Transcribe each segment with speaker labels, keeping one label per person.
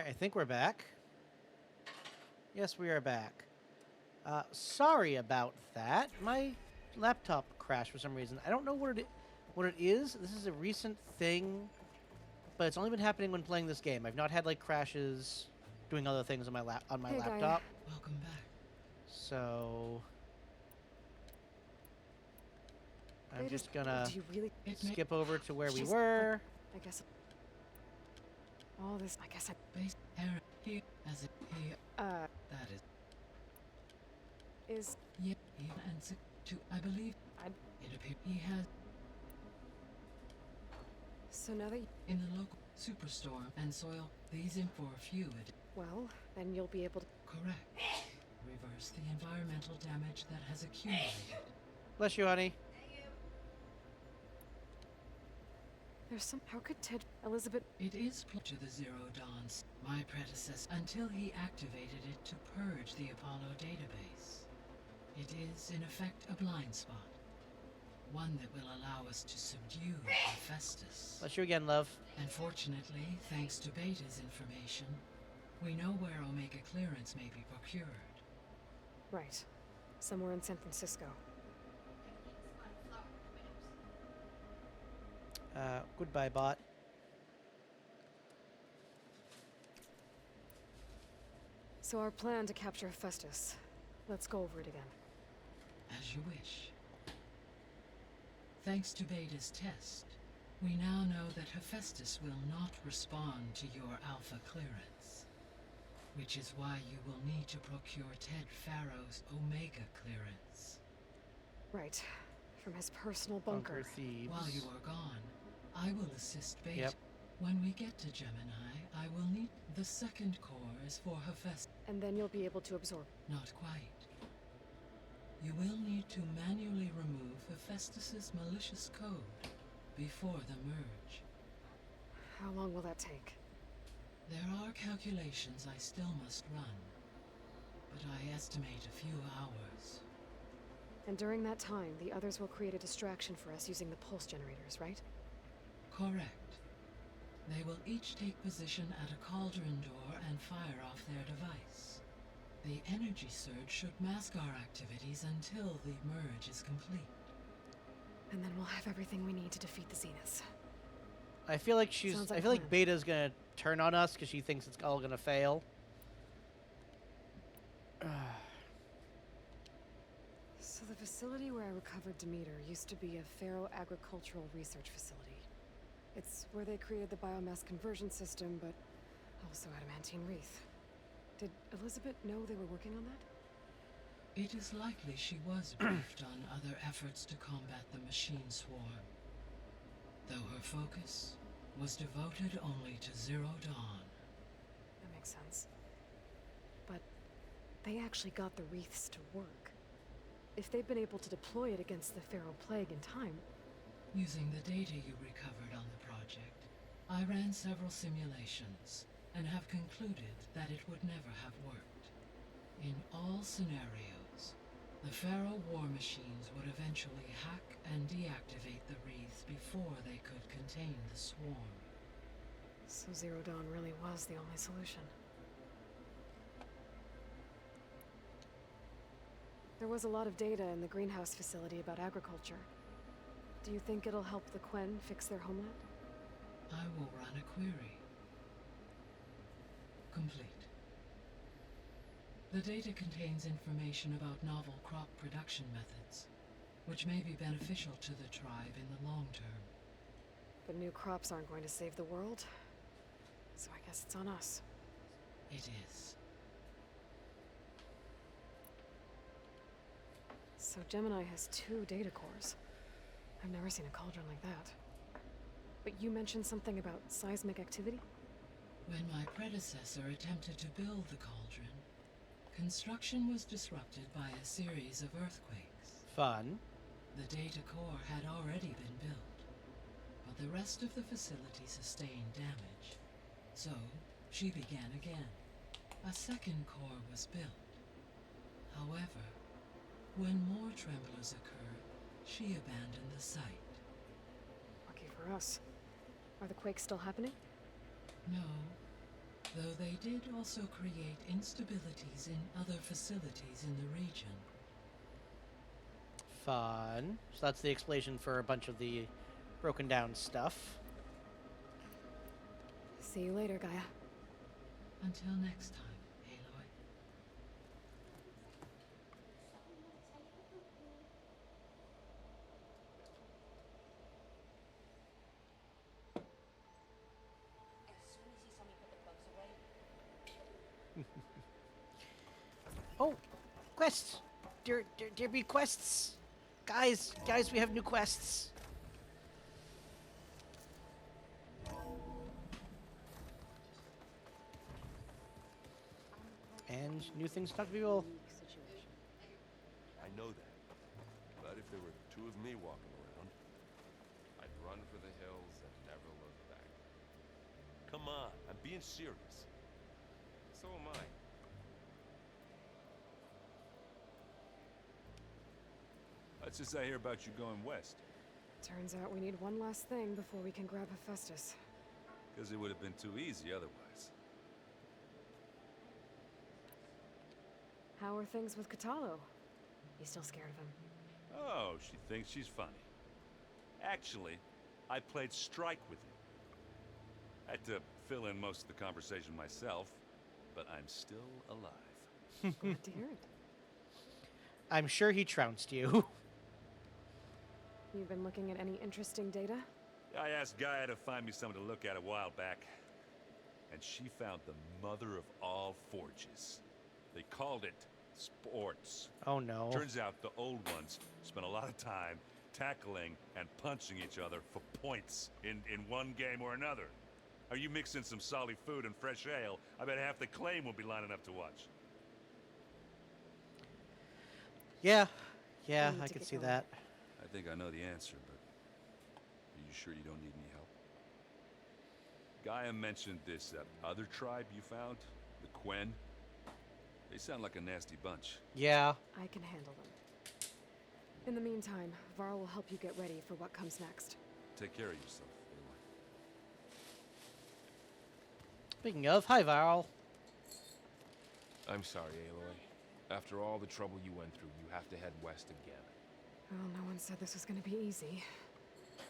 Speaker 1: I think we're back. Yes, we are back. Sorry about that. My laptop crashed for some reason. I don't know what it is. This is a recent thing, but it's only been happening when playing this game. I've not had like crashes doing other things on my laptop.
Speaker 2: Gaia.
Speaker 3: Welcome back.
Speaker 1: So I'm
Speaker 2: Beta's-
Speaker 1: just gonna
Speaker 2: Do you really?
Speaker 1: skip over to where we
Speaker 2: She's-
Speaker 1: were.
Speaker 2: I guess. All this. I guess I.
Speaker 3: Base error here as it here. That
Speaker 2: Is.
Speaker 3: yeah, he answered to I believe
Speaker 2: I.
Speaker 3: it appears he has
Speaker 2: So now that.
Speaker 3: in the local superstorm and soil these in for a few
Speaker 2: Well, then you'll be able to.
Speaker 3: correct. Reverse the environmental damage that has accumulated.
Speaker 1: Bless you, honey.
Speaker 2: There's some. How could Ted. Elizabeth.
Speaker 3: It is to the Zero Dawns, my predecessor, until he activated it to purge the Apollo database. It is, in effect, a blind spot. One that will allow us to subdue Hephaestus.
Speaker 1: Bless you again, love.
Speaker 3: And fortunately, thanks to Beta's information, we know where Omega clearance may be procured.
Speaker 2: Right. Somewhere in San Francisco.
Speaker 1: Goodbye, bot.
Speaker 2: So our plan to capture Hephaestus. Let's go over it again.
Speaker 3: As you wish. Thanks to Beta's test, we now know that Hephaestus will not respond to your Alpha clearance. Which is why you will need to procure Ted Farrow's Omega clearance.
Speaker 2: Right. From his personal bunker.
Speaker 1: Thieves.
Speaker 3: While you are gone, I will assist Beta.
Speaker 1: Yep.
Speaker 3: When we get to Gemini, I will need the second core is for Hephaestus.
Speaker 2: And then you'll be able to absorb.
Speaker 3: Not quite. You will need to manually remove Hephaestus's malicious code before the merge.
Speaker 2: How long will that take?
Speaker 3: There are calculations I still must run, but I estimate a few hours.
Speaker 2: And during that time, the others will create a distraction for us using the pulse generators, right?
Speaker 3: Correct. They will each take position at a cauldron door and fire off their device. The energy surge should mask our activities until the merge is complete.
Speaker 2: And then we'll have everything we need to defeat the Zeniths.
Speaker 1: I feel like she's.
Speaker 2: Sounds like
Speaker 1: I
Speaker 2: a
Speaker 1: feel like
Speaker 2: plan.
Speaker 1: Beta's gonna turn on us because she thinks it's all gonna fail.
Speaker 2: So the facility where I recovered Demeter used to be a Pharaoh agricultural research facility. It's where they created the biomass conversion system, but also adamantine wreath. Did Elizabeth know they were working on that?
Speaker 3: It is likely she was briefed on other efforts to combat the machine swarm, though her focus was devoted only to Zero Dawn.
Speaker 2: That makes sense. But they actually got the wreaths to work. If they've been able to deploy it against the Pharaoh plague in time,
Speaker 3: Using the data you recovered on the project, I ran several simulations and have concluded that it would never have worked. In all scenarios, the Pharaoh war machines would eventually hack and deactivate the wreaths before they could contain the swarm.
Speaker 2: so Zero Dawn really was the only solution. There was a lot of data in the greenhouse facility about agriculture. Do you think it'll help the Quen fix their homeland?
Speaker 3: I will run a query. Complete. The data contains information about novel crop production methods, which may be beneficial to the tribe in the long term.
Speaker 2: But new crops aren't going to save the world, so I guess it's on us.
Speaker 3: It is.
Speaker 2: So Gemini has 2 data cores. I've never seen a cauldron like that. But you mentioned something about seismic activity?
Speaker 3: When my predecessor attempted to build the cauldron, construction was disrupted by a series of earthquakes.
Speaker 1: Fun.
Speaker 3: The data core had already been built, but the rest of the facility sustained damage. So, she began again. A second core was built. However, when more tremblers occurred, she abandoned the site.
Speaker 2: Lucky for us. Are the quakes still happening?
Speaker 3: No, though they did also create instabilities in other facilities in the region.
Speaker 1: Fun. So that's the explanation for a bunch of the broken down stuff.
Speaker 2: See you later, Gaia.
Speaker 3: Until next time, Aloy.
Speaker 1: Oh, quests! There be quests! Guys, we have new quests! And new things to talk to people.
Speaker 4: I know that. But if there were two of me walking around, I'd run for the hills and never look back. Come on, I'm being serious. So am I.
Speaker 5: What's this I hear about you going west?
Speaker 2: Turns out we need one last thing before we can grab Hephaestus.
Speaker 5: Because it would have been too easy otherwise.
Speaker 2: How are things with Katalo? You still scared of him?
Speaker 5: Oh, she thinks she's funny. Actually, I played strike with him. I had to fill in most of the conversation myself, but I'm still alive.
Speaker 2: Glad to hear it.
Speaker 1: I'm sure he trounced you.
Speaker 2: You've been looking at any interesting data?
Speaker 5: I asked Gaia to find me something to look at a while back, and she found the mother of all forges. They called it sports.
Speaker 1: Oh no.
Speaker 5: Turns out the old ones spent a lot of time tackling and punching each other for points in one game or another. Are you mixing some solid food and fresh ale? I bet half the claim will be lining up to watch.
Speaker 1: Yeah,
Speaker 2: I need
Speaker 1: I
Speaker 2: to
Speaker 1: could
Speaker 2: get
Speaker 1: see
Speaker 2: going.
Speaker 1: that.
Speaker 5: I think I know the answer, but are you sure you don't need any help? Gaia mentioned this other tribe you found, the Quen. They sound like a nasty bunch.
Speaker 1: Yeah.
Speaker 2: I can handle them. In the meantime, Varl will help you get ready for what comes next.
Speaker 5: Take care of yourself, Aloy.
Speaker 1: Speaking of, hi Varl.
Speaker 4: I'm sorry, Aloy. After all the trouble you went through, you have to head west again.
Speaker 2: Well, no one said this was gonna be easy.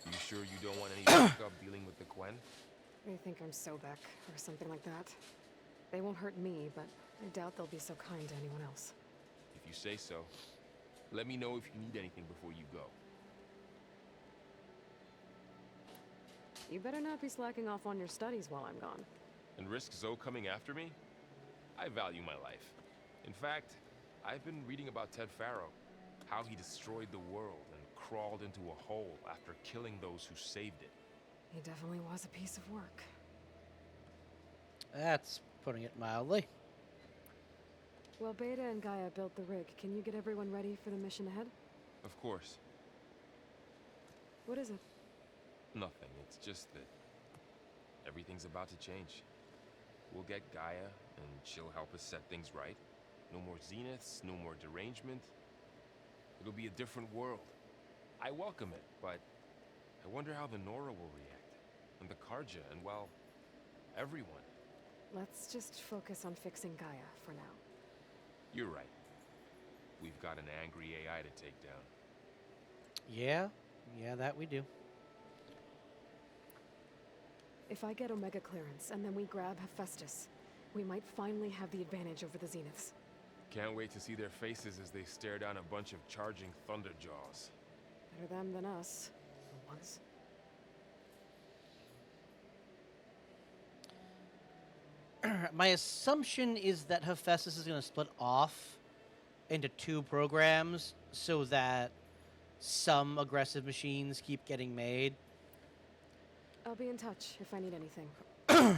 Speaker 4: You sure you don't want any backup dealing with the Quen?
Speaker 2: They think I'm Sobek, or something like that. They won't hurt me, but I doubt they'll be so kind to anyone else.
Speaker 4: If you say so. Let me know if you need anything before you go.
Speaker 2: You better not be slacking off on your studies while I'm gone.
Speaker 4: And risk Zoe coming after me? I value my life. In fact, I've been reading about Ted Faro. How he destroyed the world and crawled into a hole after killing those who saved it.
Speaker 2: He definitely was a piece of work.
Speaker 1: That's putting it mildly.
Speaker 2: Well, Beta and Gaia built the rig. Can you get everyone ready for the mission ahead?
Speaker 4: Of course.
Speaker 2: What is it?
Speaker 4: Nothing. It's just that everything's about to change. We'll get Gaia, and she'll help us set things right. No more zeniths, no more derangement. It'll be a different world. I welcome it, but I wonder how the Nora will react. And the Karja, and well, everyone.
Speaker 2: Let's just focus on fixing Gaia for now.
Speaker 4: You're right. We've got an angry AI to take down.
Speaker 1: Yeah, that we do.
Speaker 2: If I get Omega clearance and then we grab Hephaestus, we might finally have the advantage over the Zeniths.
Speaker 4: Can't wait to see their faces as they stare down a bunch of charging Thunderjaws.
Speaker 2: Better them than us, for once.
Speaker 1: My assumption is that Hephaestus is going to split off into two programs so that some aggressive machines keep getting made.
Speaker 2: I'll be in touch if I need anything.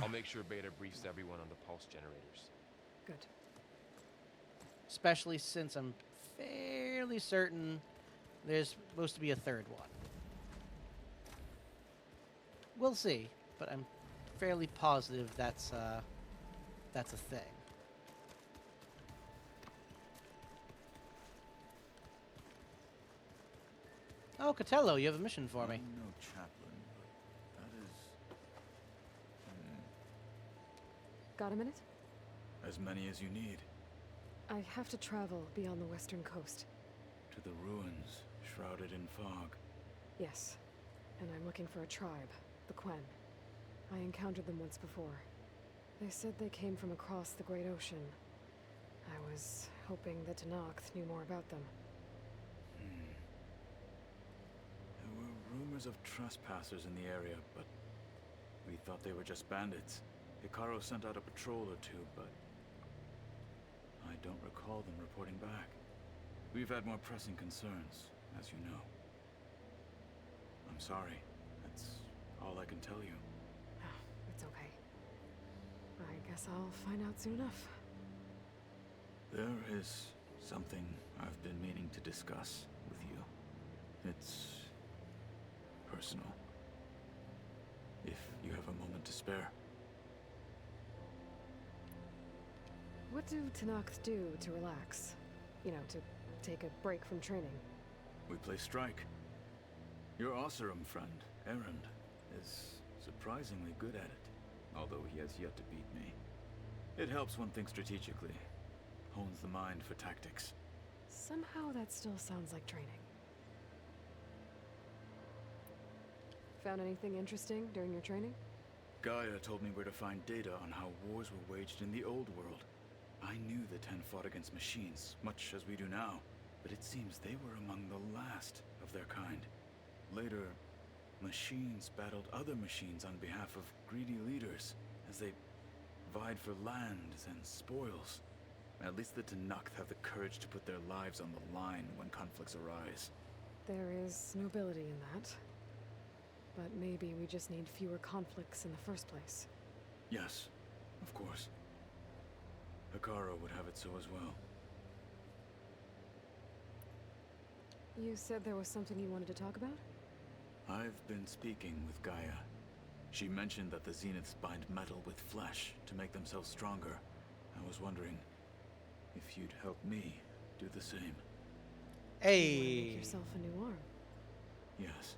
Speaker 4: I'll make sure Beta briefs everyone on the pulse generators.
Speaker 2: Good.
Speaker 1: Especially since I'm fairly certain there's supposed to be a third one. We'll see, but I'm fairly positive that's a thing. Oh, Catello, you have a mission for me.
Speaker 6: I'm no chaplain, but that is...
Speaker 2: Got a minute?
Speaker 6: As many as you need.
Speaker 2: I have to travel beyond the western coast.
Speaker 6: To the ruins, shrouded in fog.
Speaker 2: Yes. And I'm looking for a tribe, the Quen. I encountered them once before. They said they came from across the Great Ocean. I was hoping that Tenakth knew more about them.
Speaker 6: There were rumors of trespassers in the area, but we thought they were just bandits. Hikaru sent out a patrol or two, but I don't recall them reporting back. We've had more pressing concerns, as you know. I'm sorry. That's all I can tell you.
Speaker 2: It's okay. I guess I'll find out soon enough.
Speaker 6: There is something I've been meaning to discuss with you. It's personal. If you have a moment to spare.
Speaker 2: What do Tenakth do to relax? You know, to take a break from training?
Speaker 6: We play strike. Your Oseram friend, Erend, is surprisingly good at it, although he has yet to beat me. It helps one think strategically, hones the mind for tactics.
Speaker 2: Somehow that still sounds like training. Found anything interesting during your training?
Speaker 6: Gaia told me where to find data on how wars were waged in the old world. I knew the Ten fought against machines, much as we do now, but it seems they were among the last of their kind. Later, machines battled other machines on behalf of greedy leaders, as they vied for lands and spoils. At least the Tenakth have the courage to put their lives on the line when conflicts arise.
Speaker 2: There is nobility in that. But maybe we just need fewer conflicts in the first place.
Speaker 6: Yes, of course. Hikaru would have it so as well.
Speaker 2: You said there was something you wanted to talk about?
Speaker 6: I've been speaking with Gaia. She mentioned that the Zeniths bind metal with flesh to make themselves stronger. I was wondering if you'd help me do the same.
Speaker 2: You want to make
Speaker 1: Hey.
Speaker 2: yourself a new arm?
Speaker 6: Yes.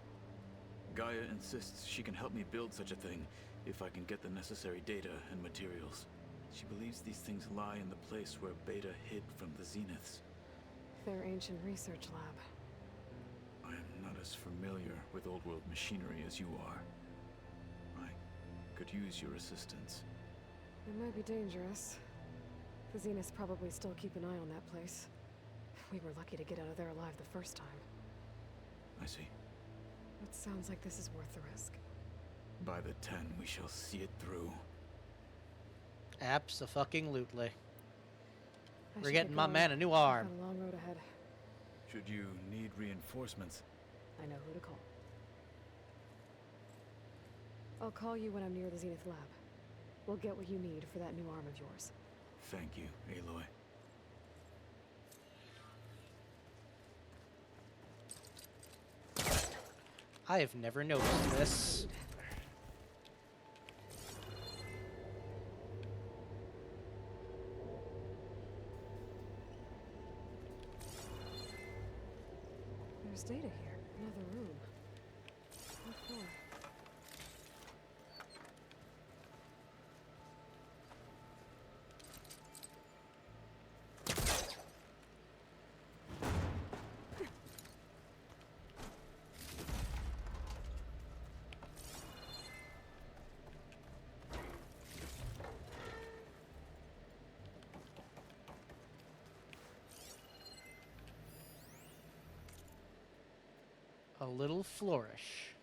Speaker 6: Gaia insists she can help me build such a thing if I can get the necessary data and materials. She believes these things lie in the place where Beta hid from the Zeniths.
Speaker 2: Their ancient research lab.
Speaker 6: I am not as familiar with old world machinery as you are. I could use your assistance.
Speaker 2: It might be dangerous. The Zeniths probably still keep an eye on that place. We were lucky to get out of there alive the first time.
Speaker 6: I see.
Speaker 2: It sounds like this is worth the risk.
Speaker 6: By the 10, we shall see it through.
Speaker 1: Abso-fucking-lutely.
Speaker 2: I
Speaker 1: We're
Speaker 2: should
Speaker 1: getting
Speaker 2: get
Speaker 1: my
Speaker 2: going.
Speaker 1: man a new
Speaker 2: We've
Speaker 1: arm.
Speaker 2: got a long road ahead.
Speaker 6: Should you need reinforcements,
Speaker 2: I know who to call. I'll call you when I'm near the Zenith lab. We'll get what you need for that new arm of yours.
Speaker 6: thank you, Aloy.
Speaker 1: I have never noticed this.
Speaker 2: There's data here. Another room. What for?
Speaker 1: A little flourish.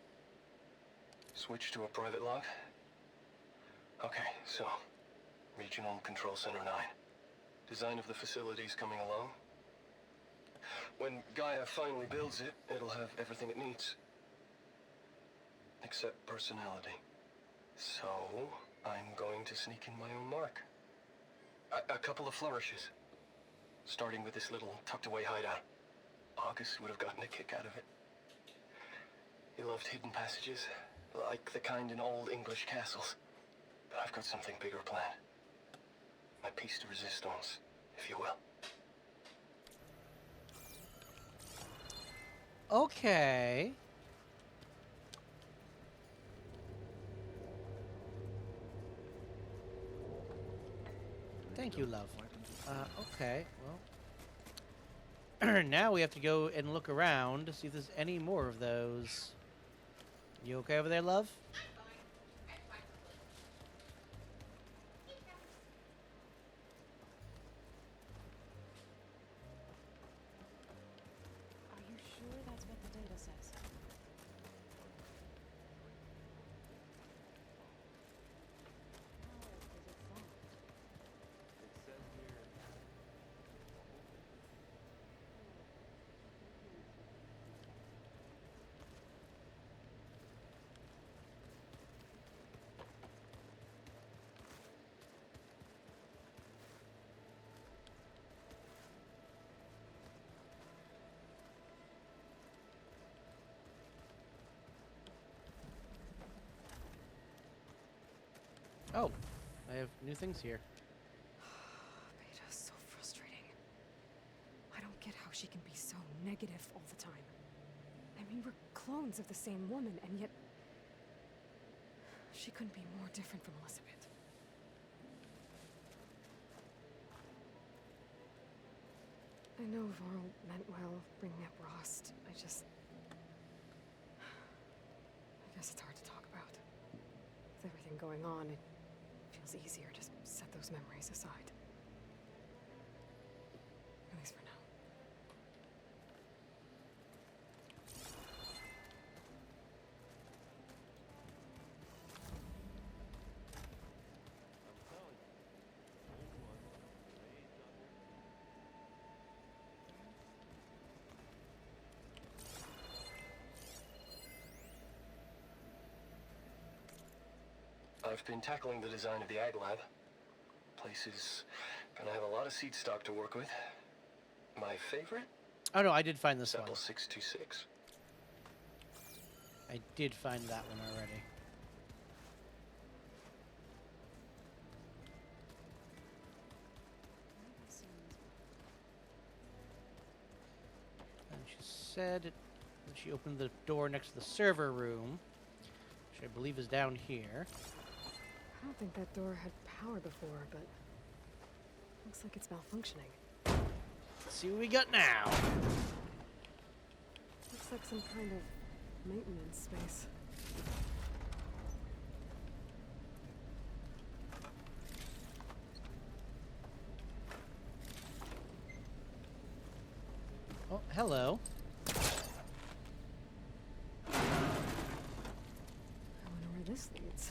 Speaker 7: Switch to a private log? Okay, so... Regional Control Center 9. Design of the facility's coming along. When Gaia finally builds it, it'll have everything it needs. Except personality. So, I'm going to sneak in my own mark. A couple of flourishes. Starting with this little tucked-away hideout. August would have gotten a kick out of it. He loved hidden passages, like the kind in old English castles. But I've got something bigger planned. My piece de resistance, if you will.
Speaker 1: Okay. Thank you, love. Okay, well. Now we have to go and look around to see if there's any more of those. You okay over there, love?
Speaker 2: Are you sure that's what the data says?
Speaker 1: Oh, I have new things here.
Speaker 2: Beta's so frustrating. I don't get how she can be so negative all the time. I mean, we're clones of the same woman, and yet she couldn't be more different from Elizabeth. I know Varl meant well bringing up Rost. I guess it's hard to talk about. With everything going on, it feels easier to set those memories aside. At least for now.
Speaker 7: I've been tackling the design of the Ag Lab. Place is gonna have a lot of seed stock to work with. My favorite?
Speaker 1: Oh no, I did find this
Speaker 7: Sample
Speaker 1: one.
Speaker 7: 626.
Speaker 1: I did find that one already. And she said when she opened the door next to the server room, which I believe is down here.
Speaker 2: I don't think that door had power before, but looks like it's malfunctioning.
Speaker 1: Let's see what we got now.
Speaker 2: Looks like some kind of maintenance space.
Speaker 1: Oh, hello.
Speaker 2: I wonder where this leads.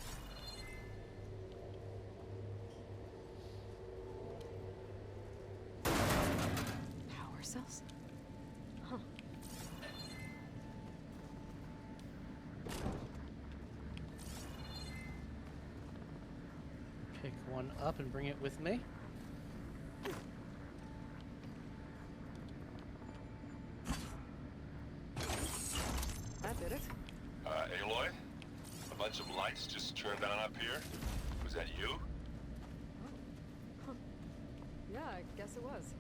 Speaker 2: Power cells? Huh.
Speaker 1: Pick one up and bring it with me.
Speaker 2: That did it.
Speaker 8: Aloy? A bunch of lights just turned on up here? Was that you?
Speaker 2: Huh. Yeah, I guess it was.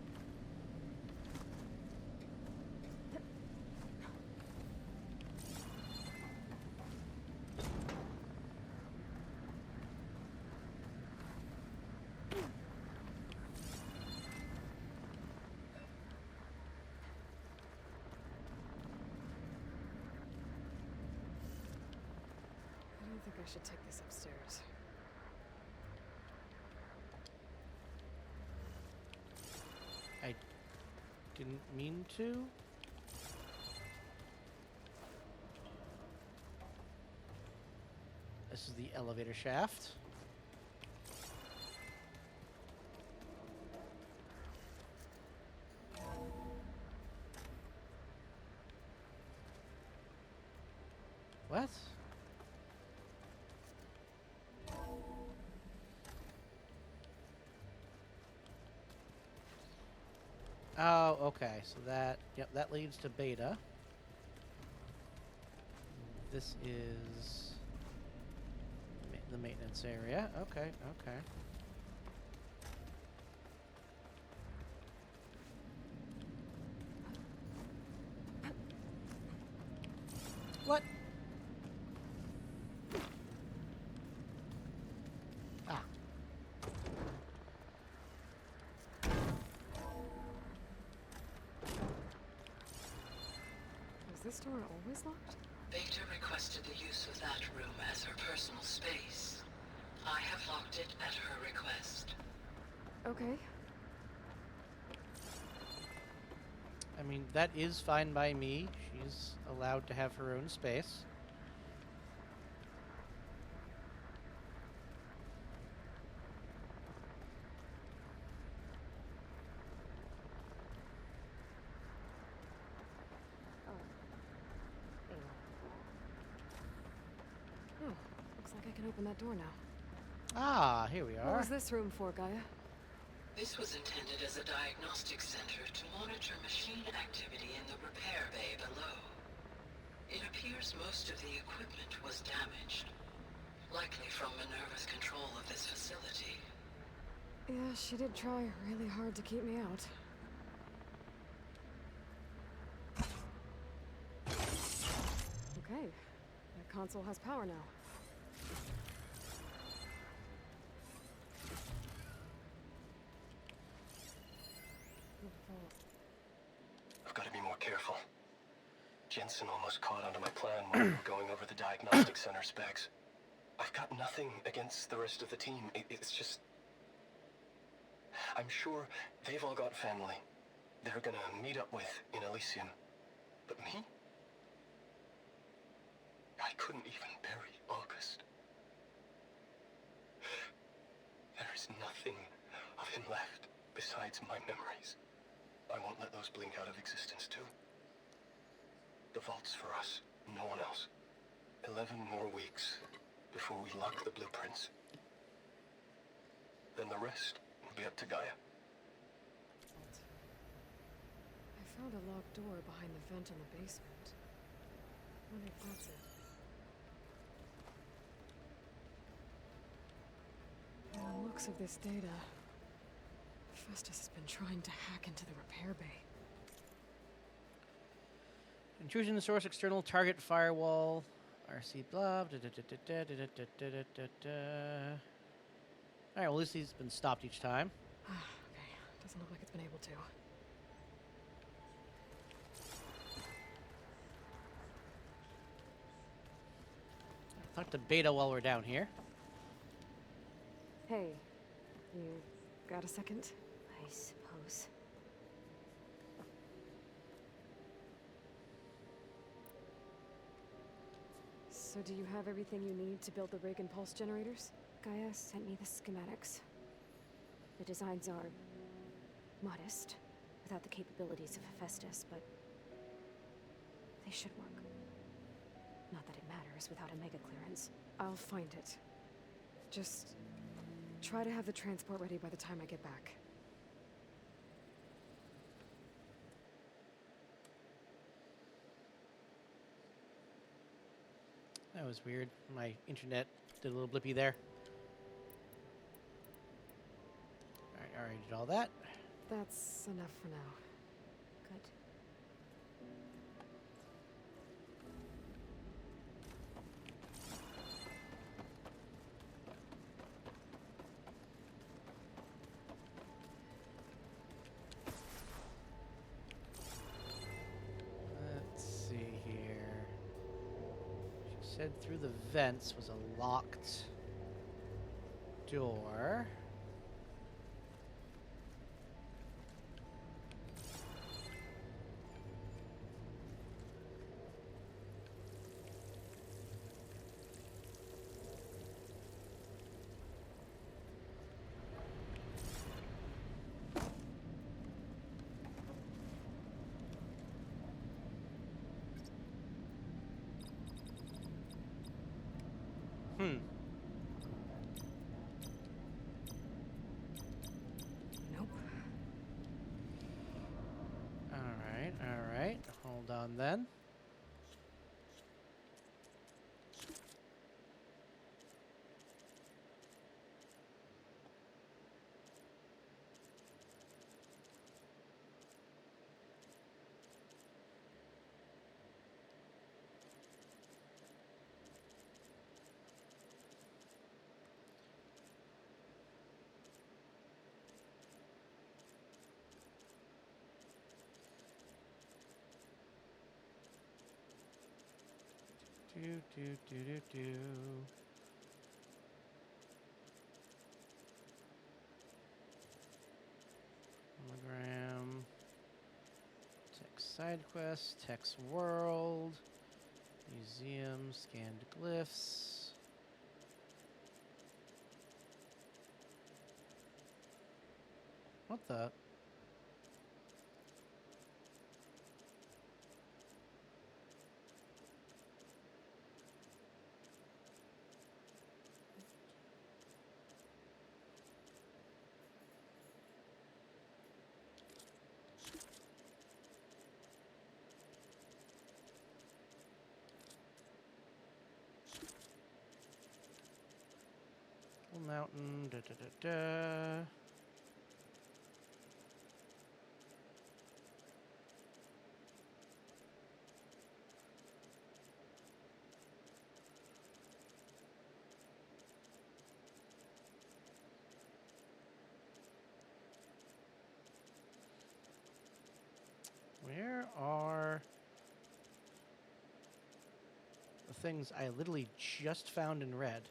Speaker 2: I don't think I should take this upstairs.
Speaker 1: I didn't mean to. This is the elevator shaft. What? Oh, okay. So that, yep, that leads to beta. This is the maintenance area. Okay, okay. What? Ah.
Speaker 2: this door always locked?
Speaker 3: Beta requested the use of that room as her personal space. I have locked it at her request.
Speaker 2: Okay.
Speaker 1: I mean, that is fine by me. She's allowed to have her own space.
Speaker 2: Oh, looks like I can open that door now.
Speaker 1: Ah, here we
Speaker 2: What
Speaker 1: are.
Speaker 2: was this room for, Gaia?
Speaker 3: This was intended as a diagnostic center to monitor machine activity in the repair bay below. It appears most of the equipment was damaged, likely from Minerva's control of this facility.
Speaker 2: Yeah, she did try really hard to keep me out. Okay, that console has power now.
Speaker 7: I've got to be more careful. Jensen almost caught onto my plan when we were going over the diagnostic center specs. I've got nothing against the rest of the team. It's just... I'm sure they've all got family they're gonna meet up with in Elysium. But me? I couldn't even bury August. There is nothing of him left besides my memories. I won't let those blink out of existence too. The vault's for us, no one else. 11 more weeks before we lock the blueprints. Then the rest will be up to Gaia.
Speaker 2: I found a locked door behind the vent in the basement. Wonder if that's it. From the looks of this data, Festus has been trying to hack into the repair bay.
Speaker 1: Intrusion source, external target firewall, RC blah. Alright, well, at least he's been stopped each time.
Speaker 2: Okay, doesn't look like it's been able to.
Speaker 1: Talk to Beta while we're down here.
Speaker 2: Hey, you got a second? I suppose. So do you have everything you need to build the rig and pulse generators? Gaia sent me the schematics. The designs are modest, without the capabilities of Hephaestus, but they should work. Not that it matters without a mega clearance. I'll find it. Just try to have the transport ready by the time I get back.
Speaker 1: That was weird. My internet did a little blippy there. Alright, I already did all that.
Speaker 2: That's enough for now. Good.
Speaker 1: Let's see here. She said through the vents was a locked door.
Speaker 2: Nope.
Speaker 1: Alright. Hold on then. Do, do, do, do, do. Hologram. Text side quest. Text world. Museum. Scanned glyphs. What the? Mountain. Da, da, da, da. Where are the things I literally just found and read?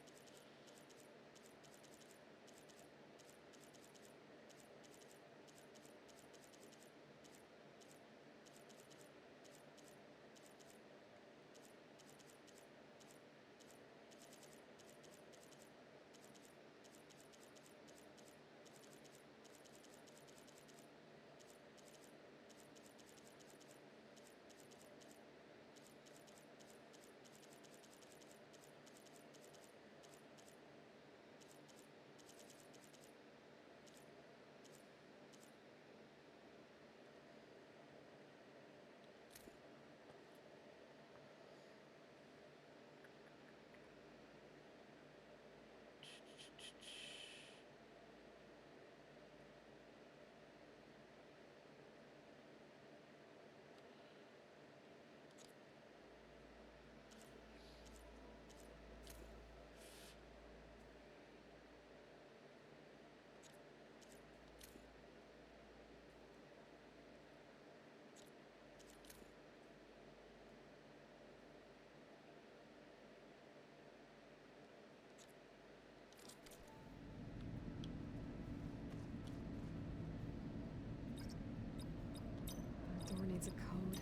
Speaker 2: The door needs a code.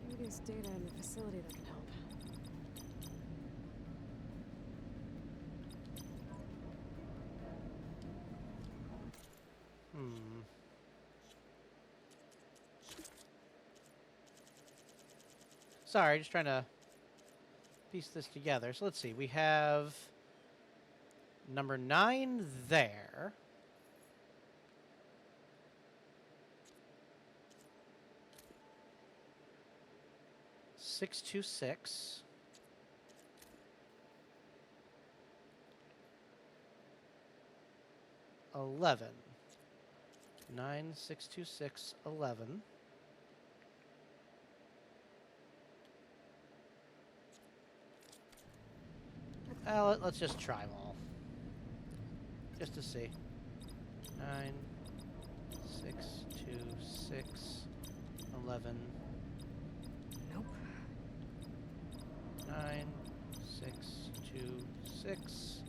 Speaker 2: Maybe there's data in the facility that can help.
Speaker 1: Sorry, just trying to piece this together. So let's see. We have number 9 there. Six two six. 11. 9 6 2 6 11. Let's just try them all. Just to see. 9 6 2 6 11.
Speaker 2: Nope.
Speaker 1: 9 6 2 6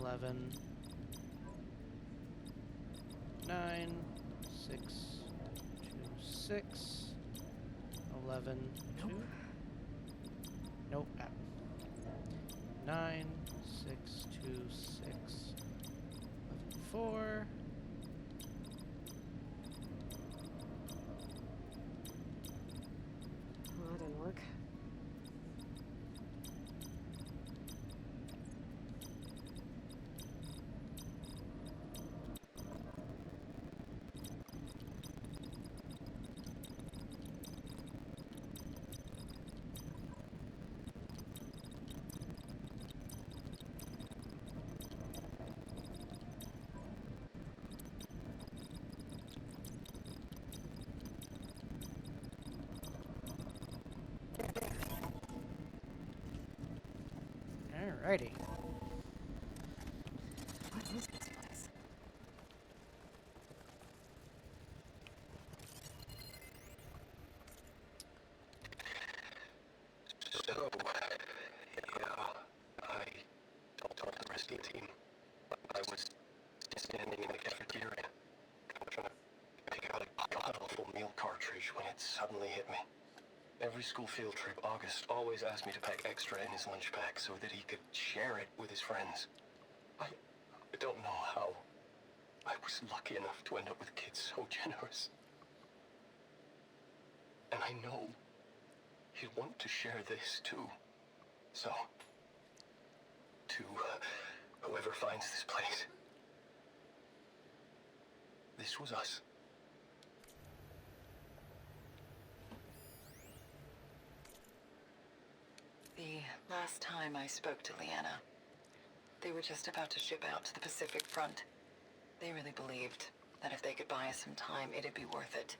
Speaker 1: 11. 9 6 2 6 11
Speaker 2: Nope.
Speaker 1: 2. Nope. 9 6 2 6 11 4.
Speaker 2: Oh, that didn't work.
Speaker 1: Alrighty.
Speaker 2: What is this place?
Speaker 7: So, suddenly hit me. Every school field trip, August always asked me to pack extra in his lunch pack so that he could share it with his friends. I don't know how I was lucky enough to end up with kids so generous. And I know he'd want to share this too. So, to whoever finds this place, this was us.
Speaker 9: The last time I spoke to Leanna, they were just about to ship out to the Pacific Front. They really believed that if they could buy us some time, it'd be worth it.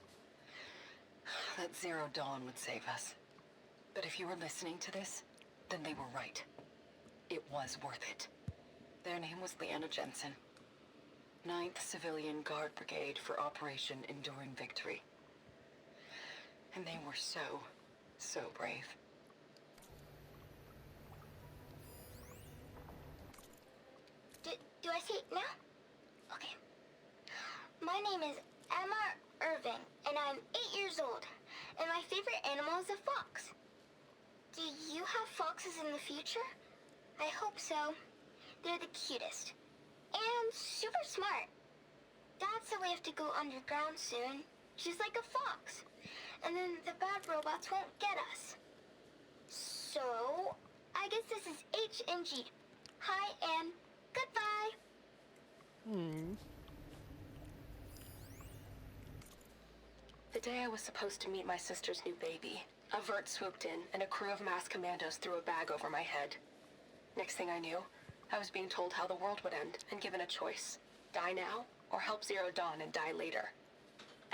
Speaker 9: That Zero Dawn would save us. But if you were listening to this, then they were right. It was worth it. Their name was Leanna Jensen. 9th Civilian Guard Brigade for Operation Enduring Victory. And they were so brave.
Speaker 10: Do I say it now? Okay. My name is Emma Irving, and I'm 8 years old. And my favorite animal is a fox. Do you have foxes in the future? I hope so. They're the cutest. And super smart. Dad said we have to go underground soon, just like a fox. And then the bad robots won't get us. So, I guess this is H and G. Hi and goodbye.
Speaker 11: The day I was supposed to meet my sister's new baby, a vert swooped in and a crew of masked commandos threw a bag over my head. Next thing I knew, I was being told how the world would end and given a choice. Die now, or help Zero Dawn and die later.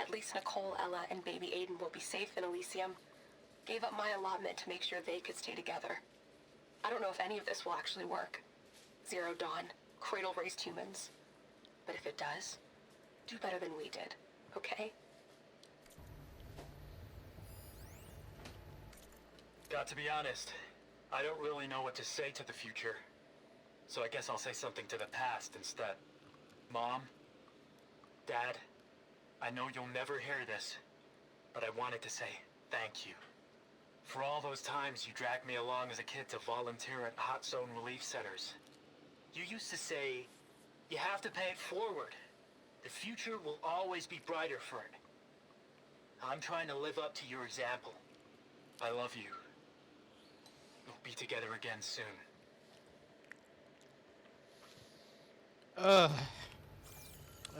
Speaker 11: At least Nicole, Ella, and baby Aiden will be safe in Elysium. Gave up my allotment to make sure they could stay together. I don't know if any of this will actually work. Zero Dawn, cradle-raised humans. But if it does, do better than we did, okay?
Speaker 7: Got to be honest, I don't really know what to say to the future. So I guess I'll say something to the past instead. Mom, Dad, I know you'll never hear this, but I wanted to say thank you. For all those times you dragged me along as a kid to volunteer at hot zone relief centers. You used to say, you have to pay it forward. The future will always be brighter for it. I'm trying to live up to your example. I love you. We'll be together again soon.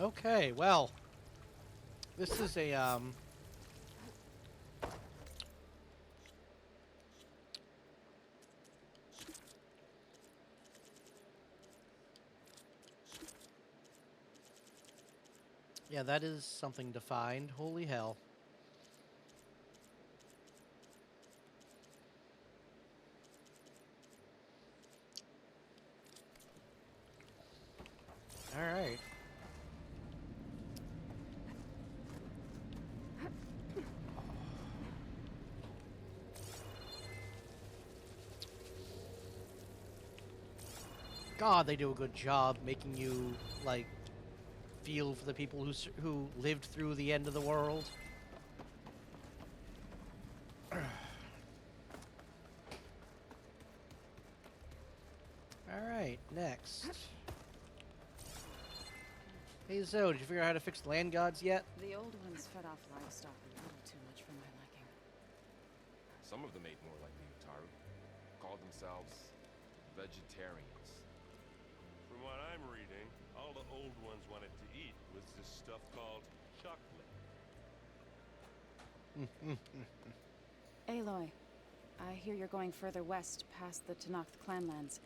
Speaker 1: Okay, well, this is a, yeah, that is something to find. Holy hell. All right. God, they do a good job making you, like, feel for the people who lived through the end of the world. All right, next. Hey Zoe, did you figure out how to fix the land gods yet?
Speaker 2: The old ones fed off livestock a little too much for my liking.
Speaker 4: Some of them ate more like the Utaru. Called themselves vegetarians.
Speaker 5: From what I'm reading, all the old ones wanted to eat was this stuff called chocolate.
Speaker 2: Aloy, I hear you're going further west past the Tenakth clanlands.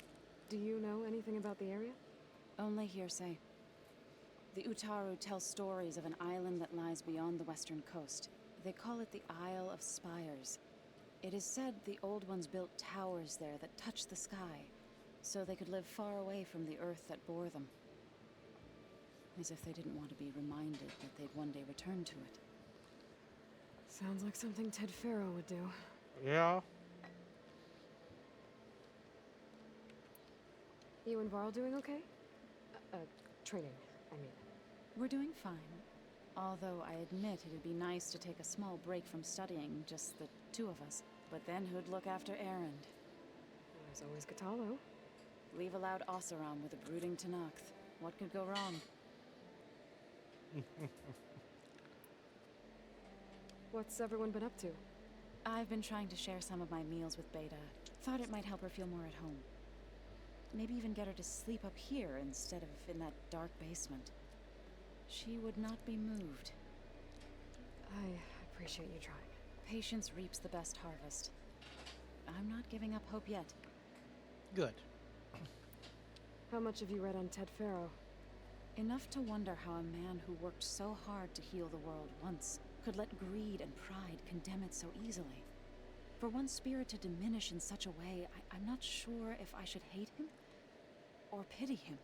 Speaker 12: Do you know anything about the area?
Speaker 2: Only hearsay. The Utaru tell stories of an island that lies beyond the western coast. They call it the Isle of Spires. It is said the old ones built towers there that touch the sky, so they could live far away from the earth that bore them. As if they didn't want to be reminded that they'd one day return to it.
Speaker 12: Sounds like something Ted Faro would do.
Speaker 1: Yeah.
Speaker 12: You and Varl doing okay? Training, I mean.
Speaker 2: We're doing fine.
Speaker 13: Although I admit it'd be nice to take a small break from studying, just the two of us. But then who'd look after Erend?
Speaker 2: There's always Katalo.
Speaker 13: Leave a loud Oseram with a brooding Tenakth. What could go wrong?
Speaker 2: What's everyone been up to?
Speaker 13: I've been trying to share some of my meals with Beta. Thought it might help her feel more at home. Maybe even get her to sleep up here instead of in that dark basement. She would not be moved.
Speaker 2: I appreciate you trying.
Speaker 13: Patience reaps the best harvest. I'm not giving up hope yet.
Speaker 1: Good.
Speaker 2: How much have you read on Ted Faro?
Speaker 13: Enough to wonder how a man who worked so hard to heal the world once could let greed and pride condemn it so easily. For one spirit to diminish in such a way, I'm not sure if I should hate him or pity him.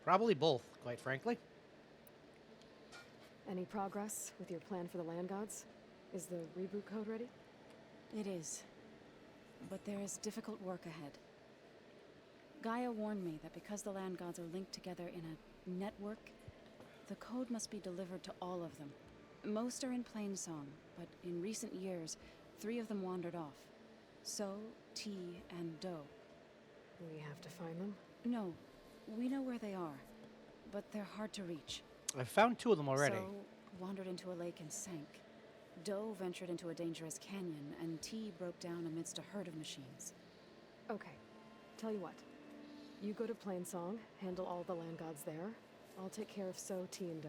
Speaker 1: Probably both, quite frankly.
Speaker 2: Any progress with your plan for the land gods? Is the reboot code ready?
Speaker 13: It is. But there is difficult work ahead. Gaia warned me that because the land gods are linked together in a network, the code must be delivered to all of them. Most are in plain song, but in recent years, 3 of them wandered off. So, T, and Do.
Speaker 2: We have to find them?
Speaker 13: No, we know where they are, but they're hard to reach.
Speaker 1: I've found 2 of them already.
Speaker 13: So, wandered into a lake and sank. Do ventured into a dangerous canyon, and T broke down amidst a herd of machines.
Speaker 2: Okay, tell you what. You go to Plainsong, handle all the land gods there. I'll take care of So, T, and Do.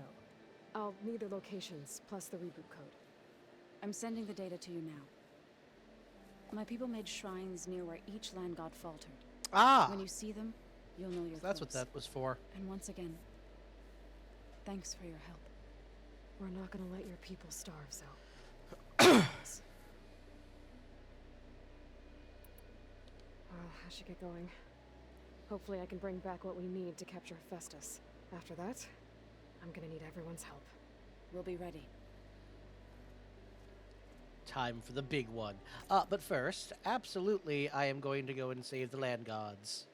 Speaker 2: I'll need their locations, plus the reboot code.
Speaker 13: I'm sending the data to you now. My people made shrines near where each land god faltered.
Speaker 1: Ah!
Speaker 13: When you see them, you'll know you're
Speaker 1: So that's
Speaker 13: close.
Speaker 1: what that was for.
Speaker 13: And once again, thanks for your help.
Speaker 2: We're not gonna let your people starve, so. Well, I should get going. Hopefully I can bring back what we need to capture Festus. After that, I'm gonna need everyone's help.
Speaker 13: We'll be ready.
Speaker 1: Time for the big one. But first, absolutely, I am going to go and save the land gods.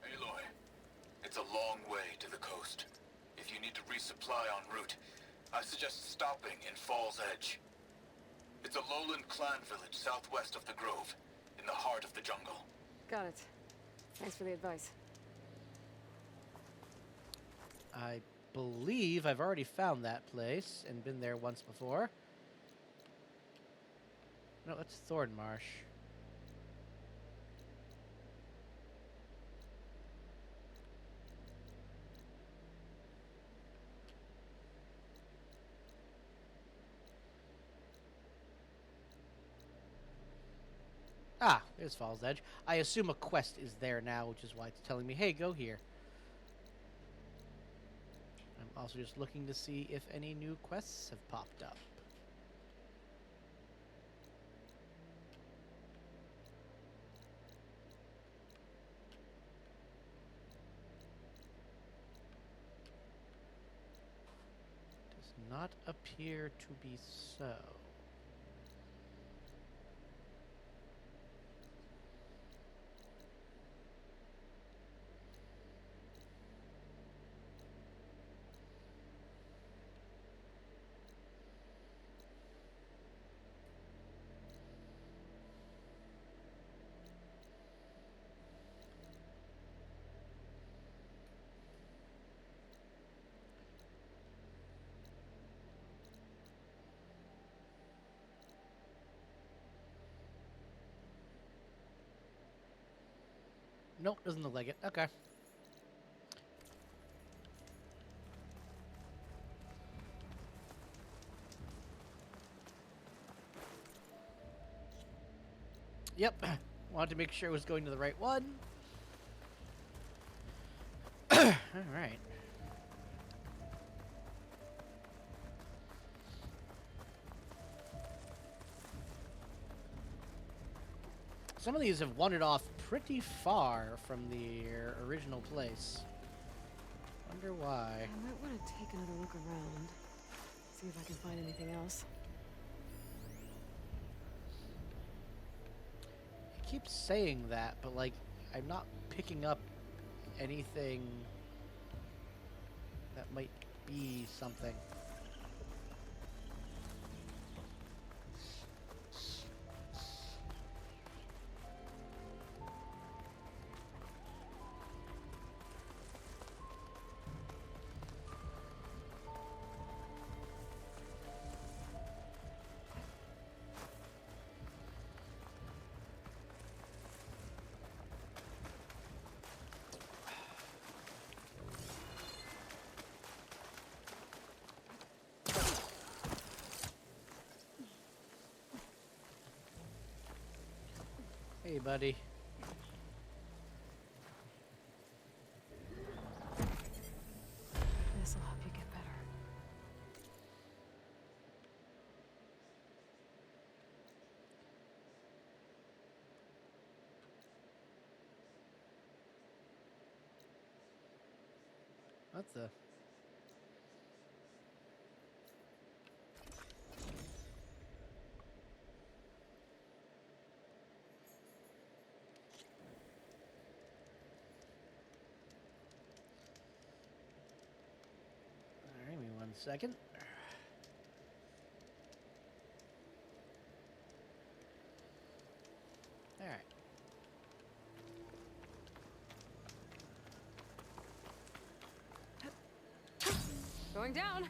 Speaker 6: Aloy, it's a long way to the coast. If you need to resupply en route, I suggest stopping in Fall's Edge. It's a lowland clan village southwest of the Grove, in the heart of the jungle.
Speaker 2: Got it. Thanks for the advice.
Speaker 1: I believe I've already found that place and been there once before. No, it's Thornmarsh. Ah, there's Fall's Edge. I assume a quest is there now, which is why it's telling me, hey, go here. I'm also just looking to see if any new quests have popped up. Does not appear to be so. Nope, doesn't look like it. Okay. Yep. Wanted to make sure it was going to the right one. All right. Some of these have wandered off pretty far from their original place. Wonder why.
Speaker 2: I might want to take another look around. See if I can find anything else.
Speaker 1: I keep saying that, but like, I'm not picking up anything that might be something. Hey, buddy.
Speaker 2: This'll help you get better.
Speaker 1: What the? Alright, give me 1 second. Alright.
Speaker 2: Going down.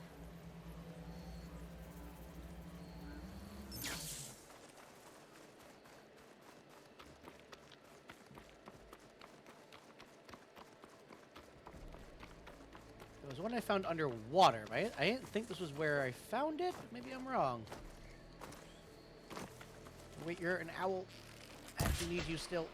Speaker 1: There was one I found underwater, right? I didn't think this was where I found it, but maybe I'm wrong. Wait, you're an owl. I actually need you still.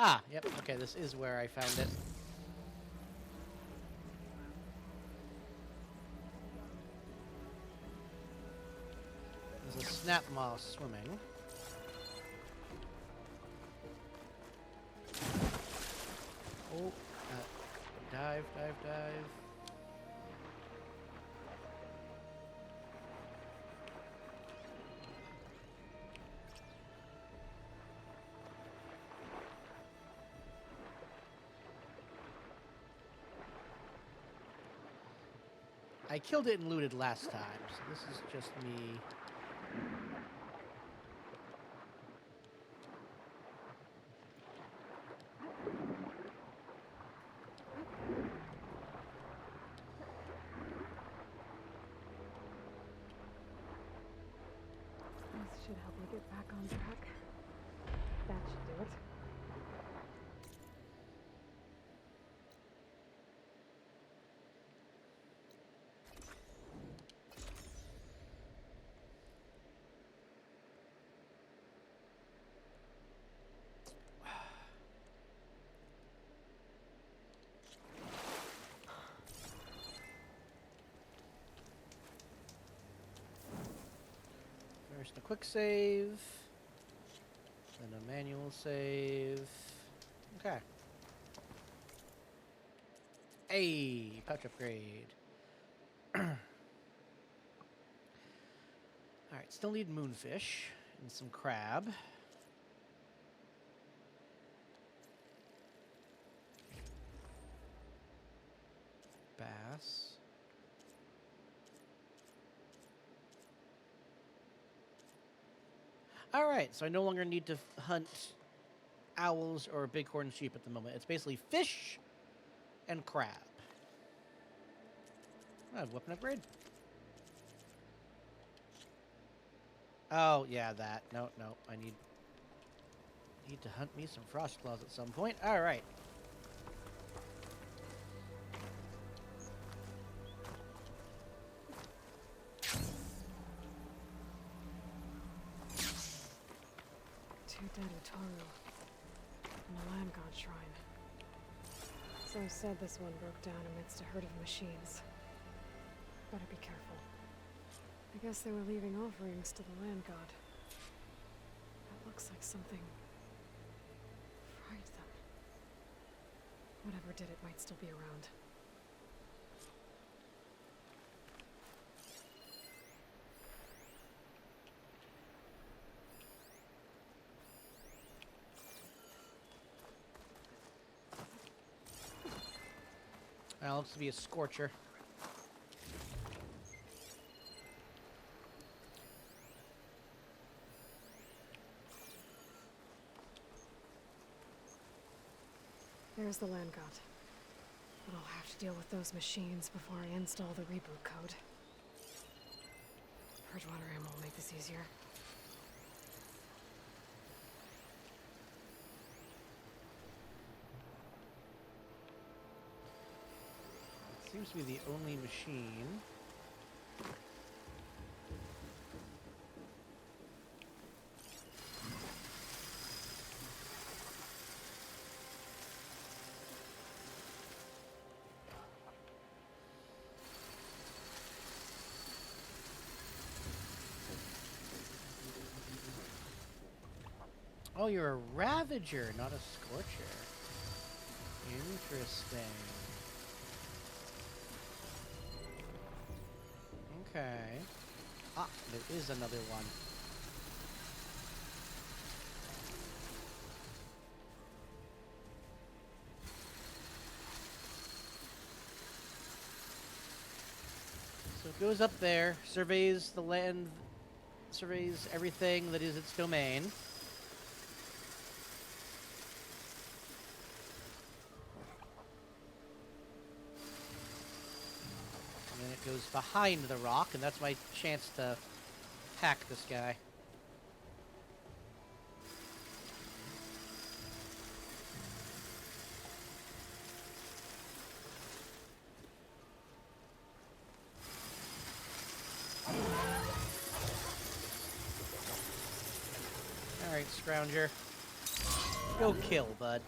Speaker 1: Ah, yep, okay, this is where I found it. There's a snap moss swimming. Oh, dive, dive, dive. I killed it and looted last time, so this is just me.
Speaker 2: This should help me get back on track. That should do it.
Speaker 1: First a quick save, then a manual save. Okay. Hey, pouch upgrade. Alright, still need moonfish and some crab. Bass. All right, so I no longer need to hunt owls or bighorn sheep at the moment. It's basically fish and crab. I have weapon upgrade. Oh, yeah, that. No, I need to hunt me some frost claws at some point. All right.
Speaker 2: Two dead Utaru in the land god shrine. Some said this one broke down amidst a herd of machines. Better be careful. I guess they were leaving offerings to the land god. That looks like something fried them. Whatever did it might still be around.
Speaker 1: Looks to be a scorcher.
Speaker 2: There's the land god. But I'll have to deal with those machines before I install the reboot code. Purgewater ammo will make this easier.
Speaker 1: It seems to be the only machine. Oh, you're a Ravager, not a Scorcher. Interesting. Okay. Ah, there is another one. So it goes up there, surveys the land, surveys everything that is its domain. Goes behind the rock, and that's my chance to hack this guy. Alright, Scrounger. Go kill, bud.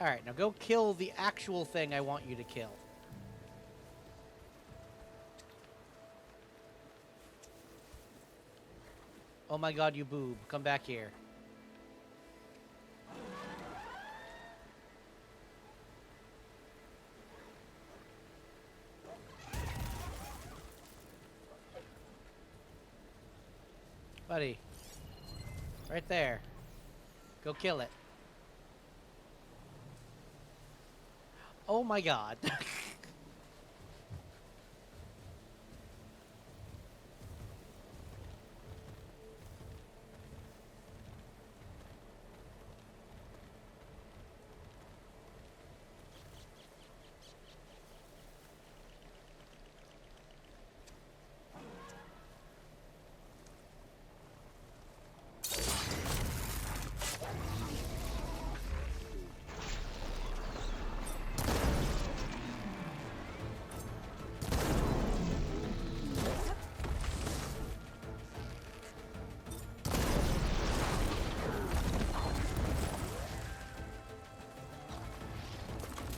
Speaker 1: Alright, now go kill the actual thing I want you to kill. Oh my god, you boob. Come back here. Buddy. Right there. Go kill it. Oh my god.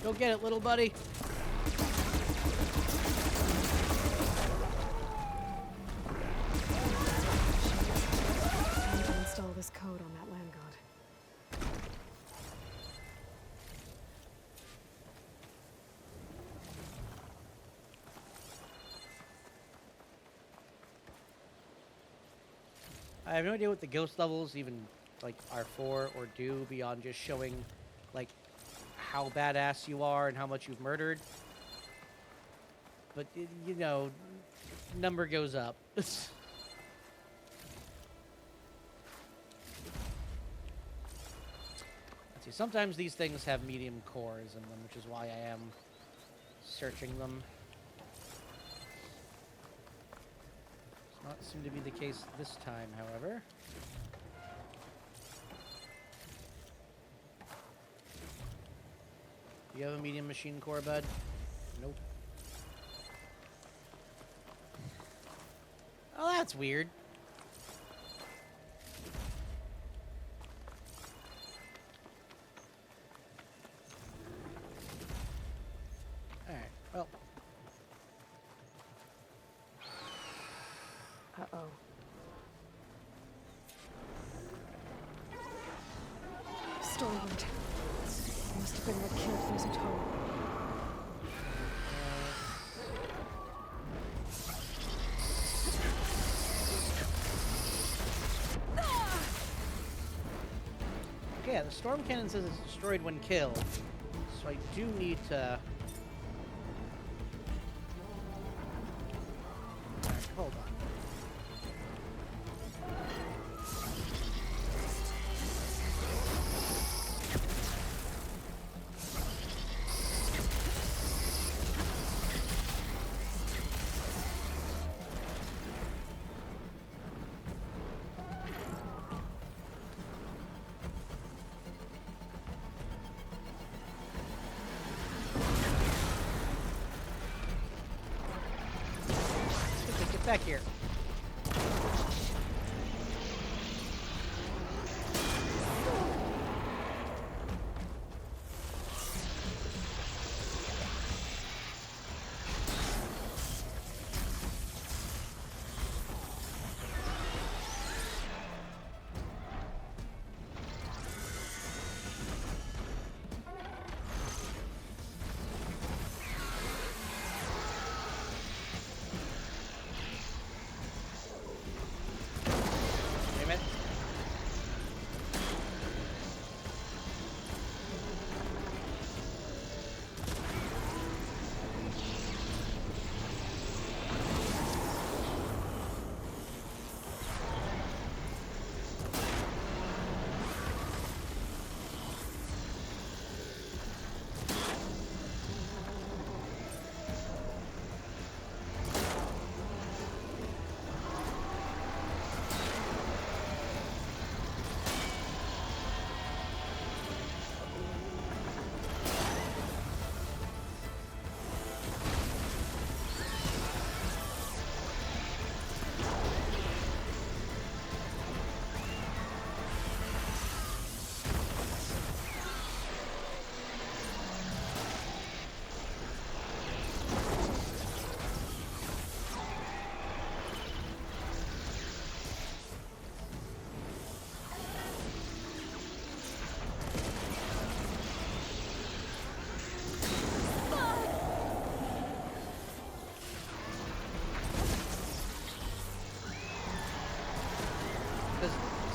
Speaker 1: Go get it, little buddy.
Speaker 2: Time to install this code on that land god.
Speaker 1: I have no idea what the ghost levels even like are for or do beyond just showing like, how badass you are and how much you've murdered. But, you know, number goes up. Let's see, sometimes these things have medium cores in them, which is why I am searching them. Does not seem to be the case this time, however. Do you have a medium machine core, bud? Nope. Oh, that's weird. Alright, well.
Speaker 2: Uh-oh. Stormwind. Must have been what killed Fuzutaro.
Speaker 1: Okay, yeah, the storm cannon says it's destroyed when killed, so I do need to... Alright, hold on. Get back here.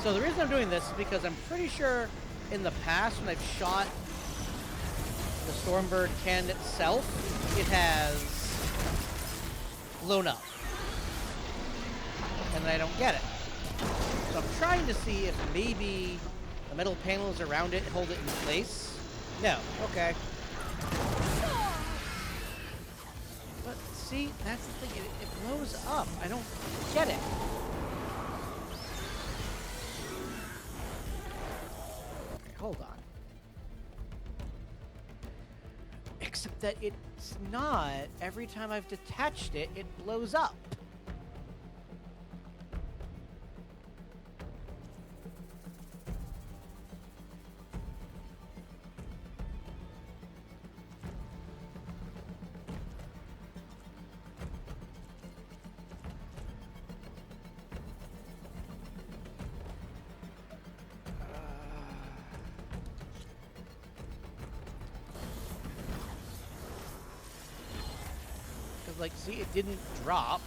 Speaker 1: So the reason I'm doing this is because I'm pretty sure in the past when I've shot the Stormbird cannon itself, it has blown up. And I don't get it. So I'm trying to see if maybe the metal panels around it hold it in place. No. Okay. But see, that's the thing. It blows up. I don't get it. Hold on. Except that it's not. Every time I've detached it, it blows up. Like, see, it didn't drop.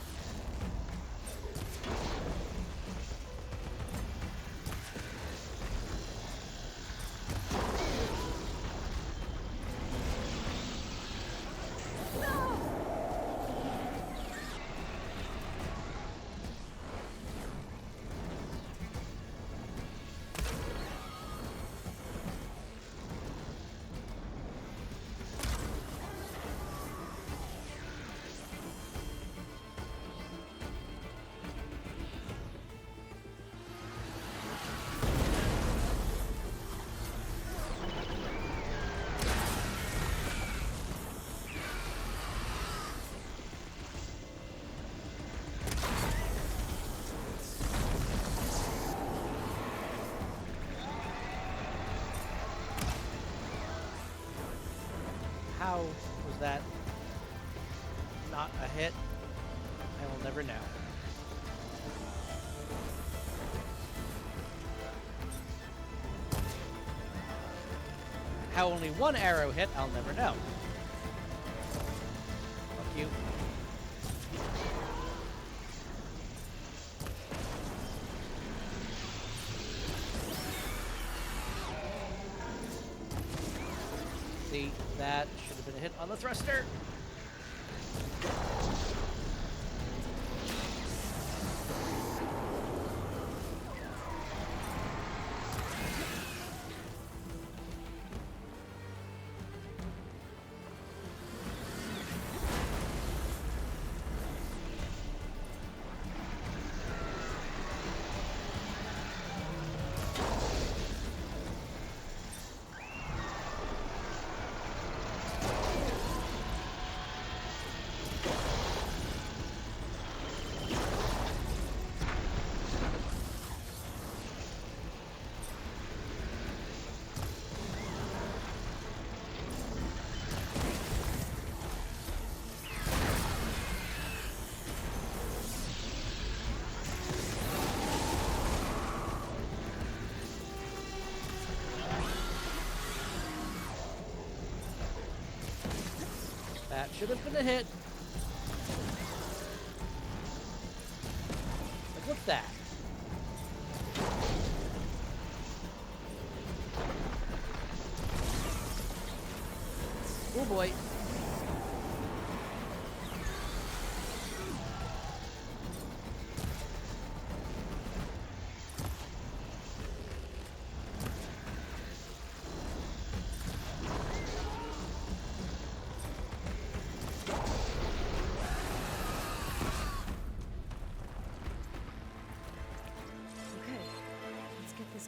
Speaker 1: How was that not a hit? I will never know. How only one arrow hit, I'll never know. Fuck you. See, that should have been a hit on the thruster. That should have been a hit. Like, what's that? Oh boy.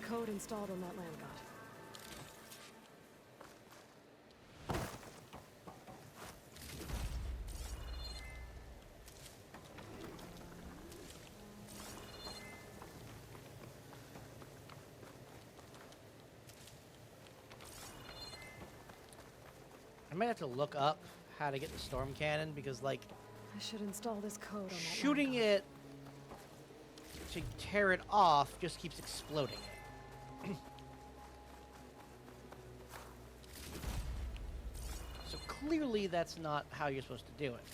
Speaker 2: Code installed on that land god.
Speaker 1: I might have to look up how to get the storm cannon because, like,
Speaker 2: I should install this code on that
Speaker 1: shooting
Speaker 2: land
Speaker 1: it to tear it off just keeps exploding it. So clearly that's not how you're supposed to do it.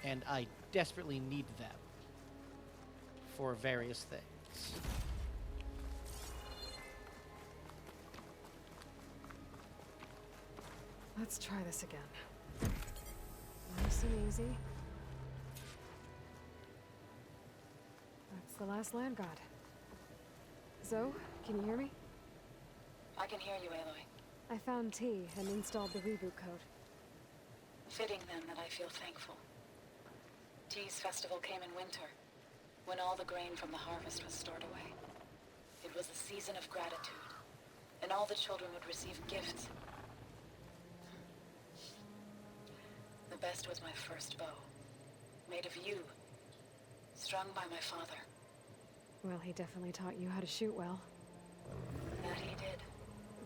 Speaker 1: And I desperately need them for various things.
Speaker 2: Let's try this again. Nice and easy. That's the last land god. Zoe, can you hear me?
Speaker 9: I can hear you, Aloy.
Speaker 2: I found T and installed the reboot code.
Speaker 9: Fitting then that I feel thankful. T's festival came in winter, when all the grain from the harvest was stored away. It was a season of gratitude, and all the children would receive gifts. The best was my first bow, made of yew, strung by my father.
Speaker 2: Well, he definitely taught you how to shoot well.
Speaker 9: That he did.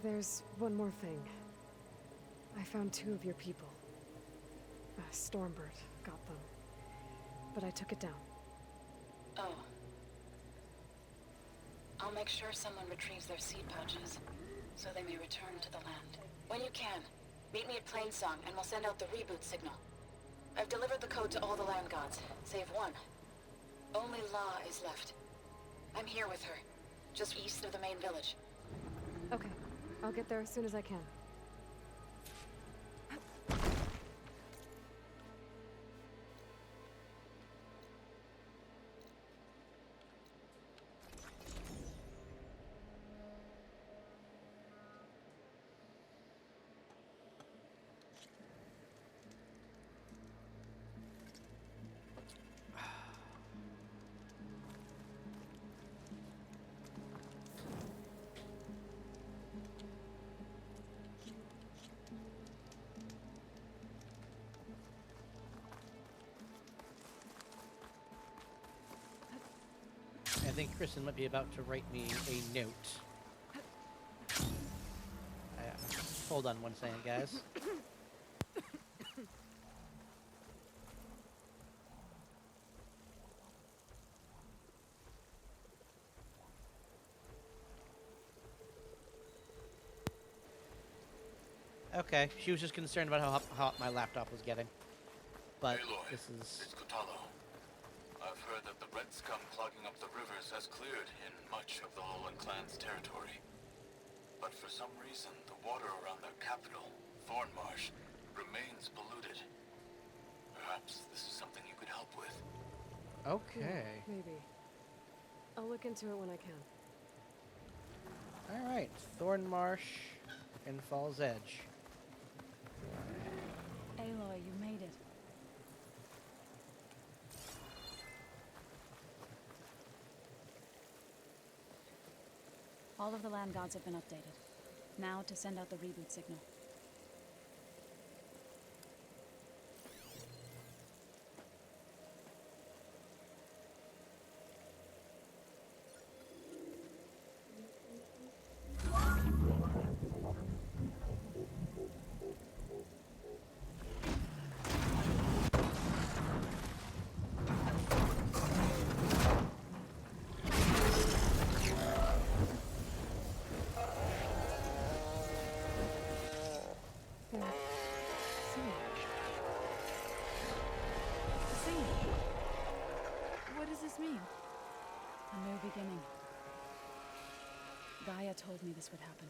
Speaker 2: There's one more thing. I found 2 of your people. Stormbird got them. But I took it down.
Speaker 9: Oh. I'll make sure someone retrieves their seed pouches, so they may return to the land. When you can, meet me at Plainsong, and we'll send out the reboot signal. I've delivered the code to all the land gods, save one. Only La is left. I'm here with her, just east of the main village.
Speaker 2: Okay. I'll get there as soon as I can.
Speaker 1: I think Kristen might be about to write me a note. Hold on one second, guys. Okay, she was just concerned about how hot my laptop was getting. But
Speaker 6: Aloy,
Speaker 1: this is...
Speaker 6: it's Kutalo. I've heard that the red scum clogging up the rivers has cleared in much of the Lowland clan's territory. But for some reason, the water around their capital, Thornmarsh, remains polluted. Perhaps this is something you could help with.
Speaker 1: Okay.
Speaker 2: Yeah, maybe. I'll look into it when I can.
Speaker 1: Alright, Thornmarsh and Falls Edge.
Speaker 13: Aloy, you made it. All of the land gods have been updated. Now to send out the reboot signal. What does this mean? A new beginning. Gaia told me this would happen.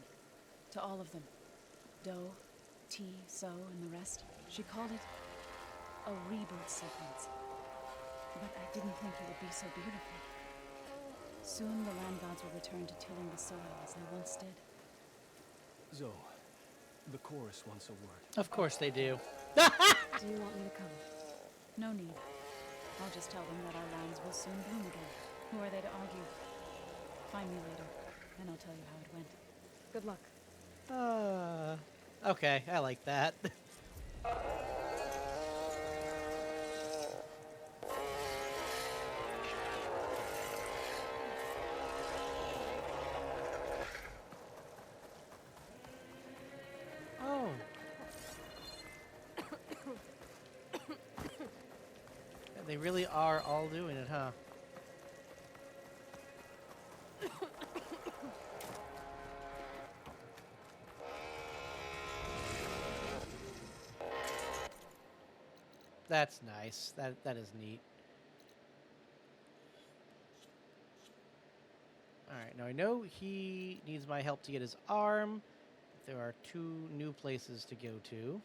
Speaker 13: To all of them. Doe, T, So, and the rest. She called it a rebirth sequence. But I didn't think it would be so beautiful. Soon the land gods will return to tilling the soil as they once did.
Speaker 14: Zoe, the chorus wants a word.
Speaker 1: Of course they do.
Speaker 2: Do you want me to come?
Speaker 13: No need. I'll just tell them that our lands will soon bloom again. Who are they to argue? Find me later, and I'll tell you how it went.
Speaker 2: Good luck.
Speaker 1: Okay, I like that. Oh. They really are all doing it, huh? That's nice. That is neat. Alright, now I know he needs my help to get his arm. There are 2 new places to go to.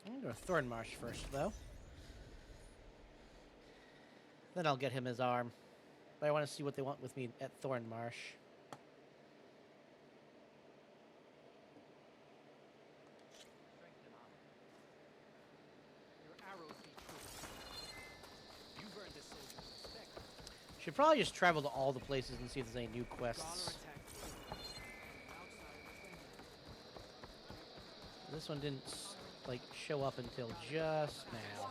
Speaker 1: I'm going to Thornmarsh first, though. Then I'll get him his arm. But I want to see what they want with me at Thornmarsh. Should probably just travel to all the places and see if there's any new quests. This one didn't, like, show up until just now.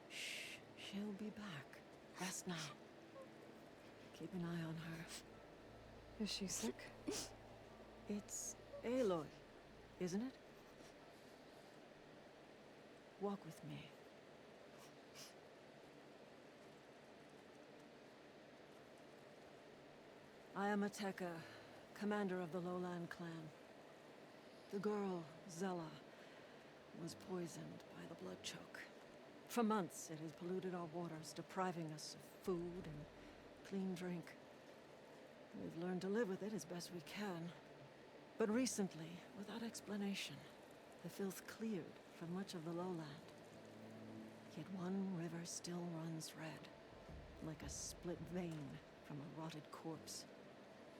Speaker 12: Shh, she'll be back. Rest now. Keep an eye on her.
Speaker 2: Is she sick?
Speaker 12: It's Aloy, isn't it? Walk with me. I am Ateka, commander of the Lowland clan. The girl, Zella, was poisoned by the blood choke. For months, it has polluted our waters, depriving us of food and clean drink. We've learned to live with it as best we can. But recently, without explanation, the filth cleared from much of the lowland. Yet one river still runs red. like a split vein from a rotted corpse.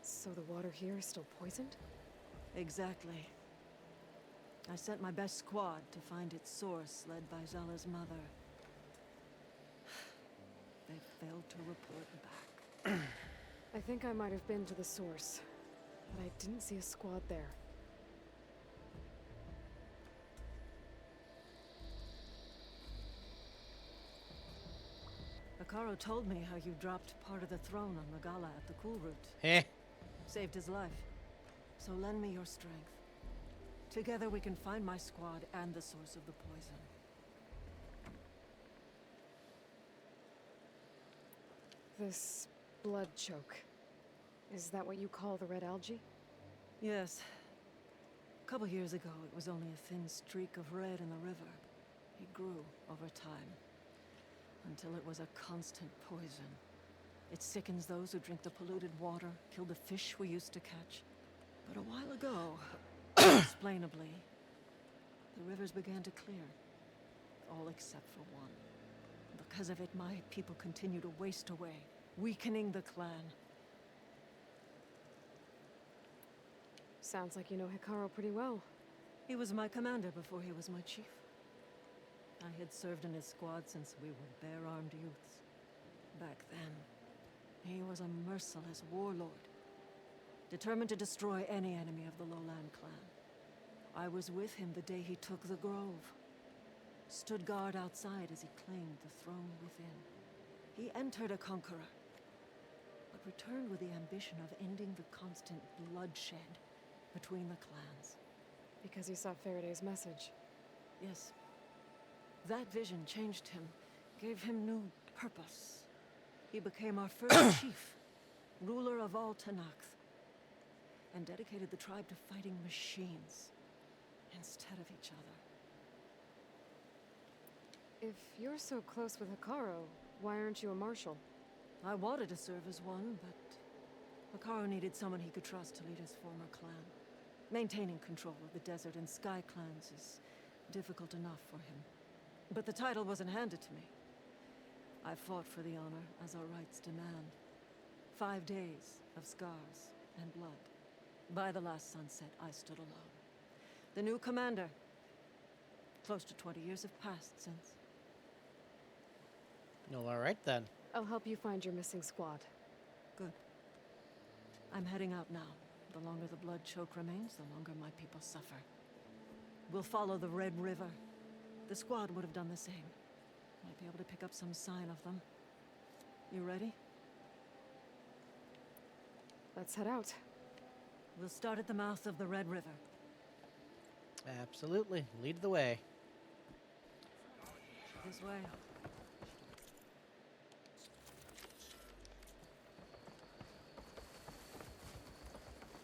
Speaker 2: So the water here is still poisoned?
Speaker 12: Exactly. I sent my best squad to find its source, led by Zella's mother. They failed to report back.
Speaker 2: I think I might have been to the source, but I didn't see a squad there.
Speaker 12: Akaro told me how you dropped part of the throne on Regala at the Cool Route.
Speaker 1: Heh.
Speaker 12: Saved his life. So lend me your strength. Together we can find my squad and the source of the poison.
Speaker 2: This blood choke. Is that what you call the red algae?
Speaker 12: Yes. A couple years ago, it was only a thin streak of red in the river. It grew over time, until it was a constant poison. It sickens those who drink the polluted water, kill the fish we used to catch. But a while ago, unexplainably, the rivers began to clear. All except for one. Because of it, my people continue to waste away, weakening the clan.
Speaker 2: Sounds like you know Hikaru pretty well.
Speaker 12: He was my commander before he was my chief. I had served in his squad since we were bare-armed youths. Back then, he was a merciless warlord, determined to destroy any enemy of the Lowland clan. I was with him the day he took the grove, stood guard outside as he claimed the throne within. He entered a conqueror, but returned with the ambition of ending the constant bloodshed between the clans.
Speaker 2: Because he saw Faraday's message.
Speaker 12: Yes. That vision changed him, gave him new purpose. He became our first chief, ruler of all Tanakhth, and dedicated the tribe to fighting machines instead of each other.
Speaker 2: If you're so close with Hikaru, why aren't you a marshal?
Speaker 12: I wanted to serve as one, but Hikaru needed someone he could trust to lead his former clan. Maintaining control of the desert and sky clans is difficult enough for him. But the title wasn't handed to me. I fought for the honor, as our rights demand. 5 days of scars and blood. By the last sunset, I stood alone. The new commander. Close to 20 years have passed since.
Speaker 1: Well, all right then.
Speaker 2: I'll help you find your missing squad.
Speaker 12: Good. I'm heading out now. The longer the blood choke remains, the longer my people suffer. We'll follow the Red River. The squad would have done the same. Might be able to pick up some sign of them. You ready?
Speaker 2: Let's head out.
Speaker 12: We'll start at the mouth of the Red River.
Speaker 1: Absolutely. Lead the way.
Speaker 12: This way.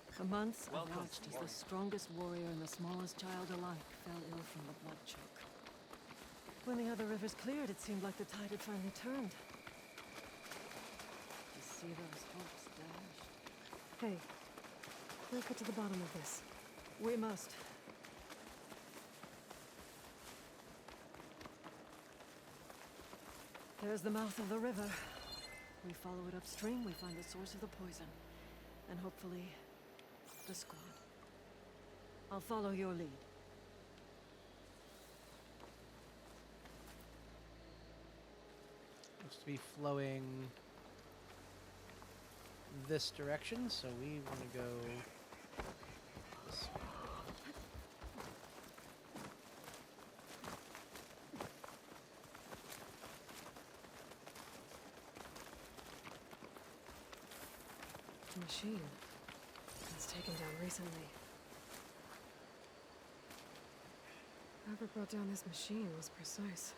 Speaker 12: For months, I watched as the strongest warrior and the smallest child alike fell ill from the blood choke. When the other rivers cleared, it seemed like the tide had finally turned. To see those hopes dashed.
Speaker 2: Hey, we'll get to the bottom of this.
Speaker 12: We must. There's the mouth of the river. We follow it upstream, we find the source of the poison. And hopefully, the squad. I'll follow your lead.
Speaker 1: Looks to be flowing this direction, so we want to go this way.
Speaker 2: The machine. It's taken down recently. Whoever brought down this machine was precise.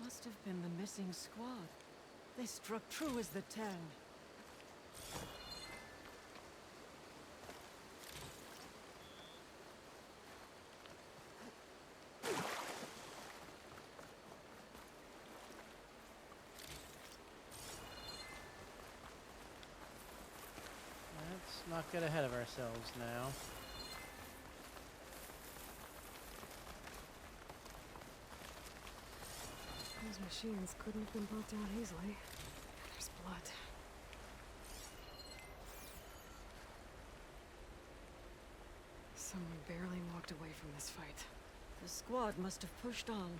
Speaker 12: Must have been the missing squad. They struck true as the Tang.
Speaker 1: Let's not get ahead of ourselves now.
Speaker 2: Those machines couldn't have been brought down easily. There's blood. Someone barely walked away from this fight.
Speaker 12: The squad must have pushed on.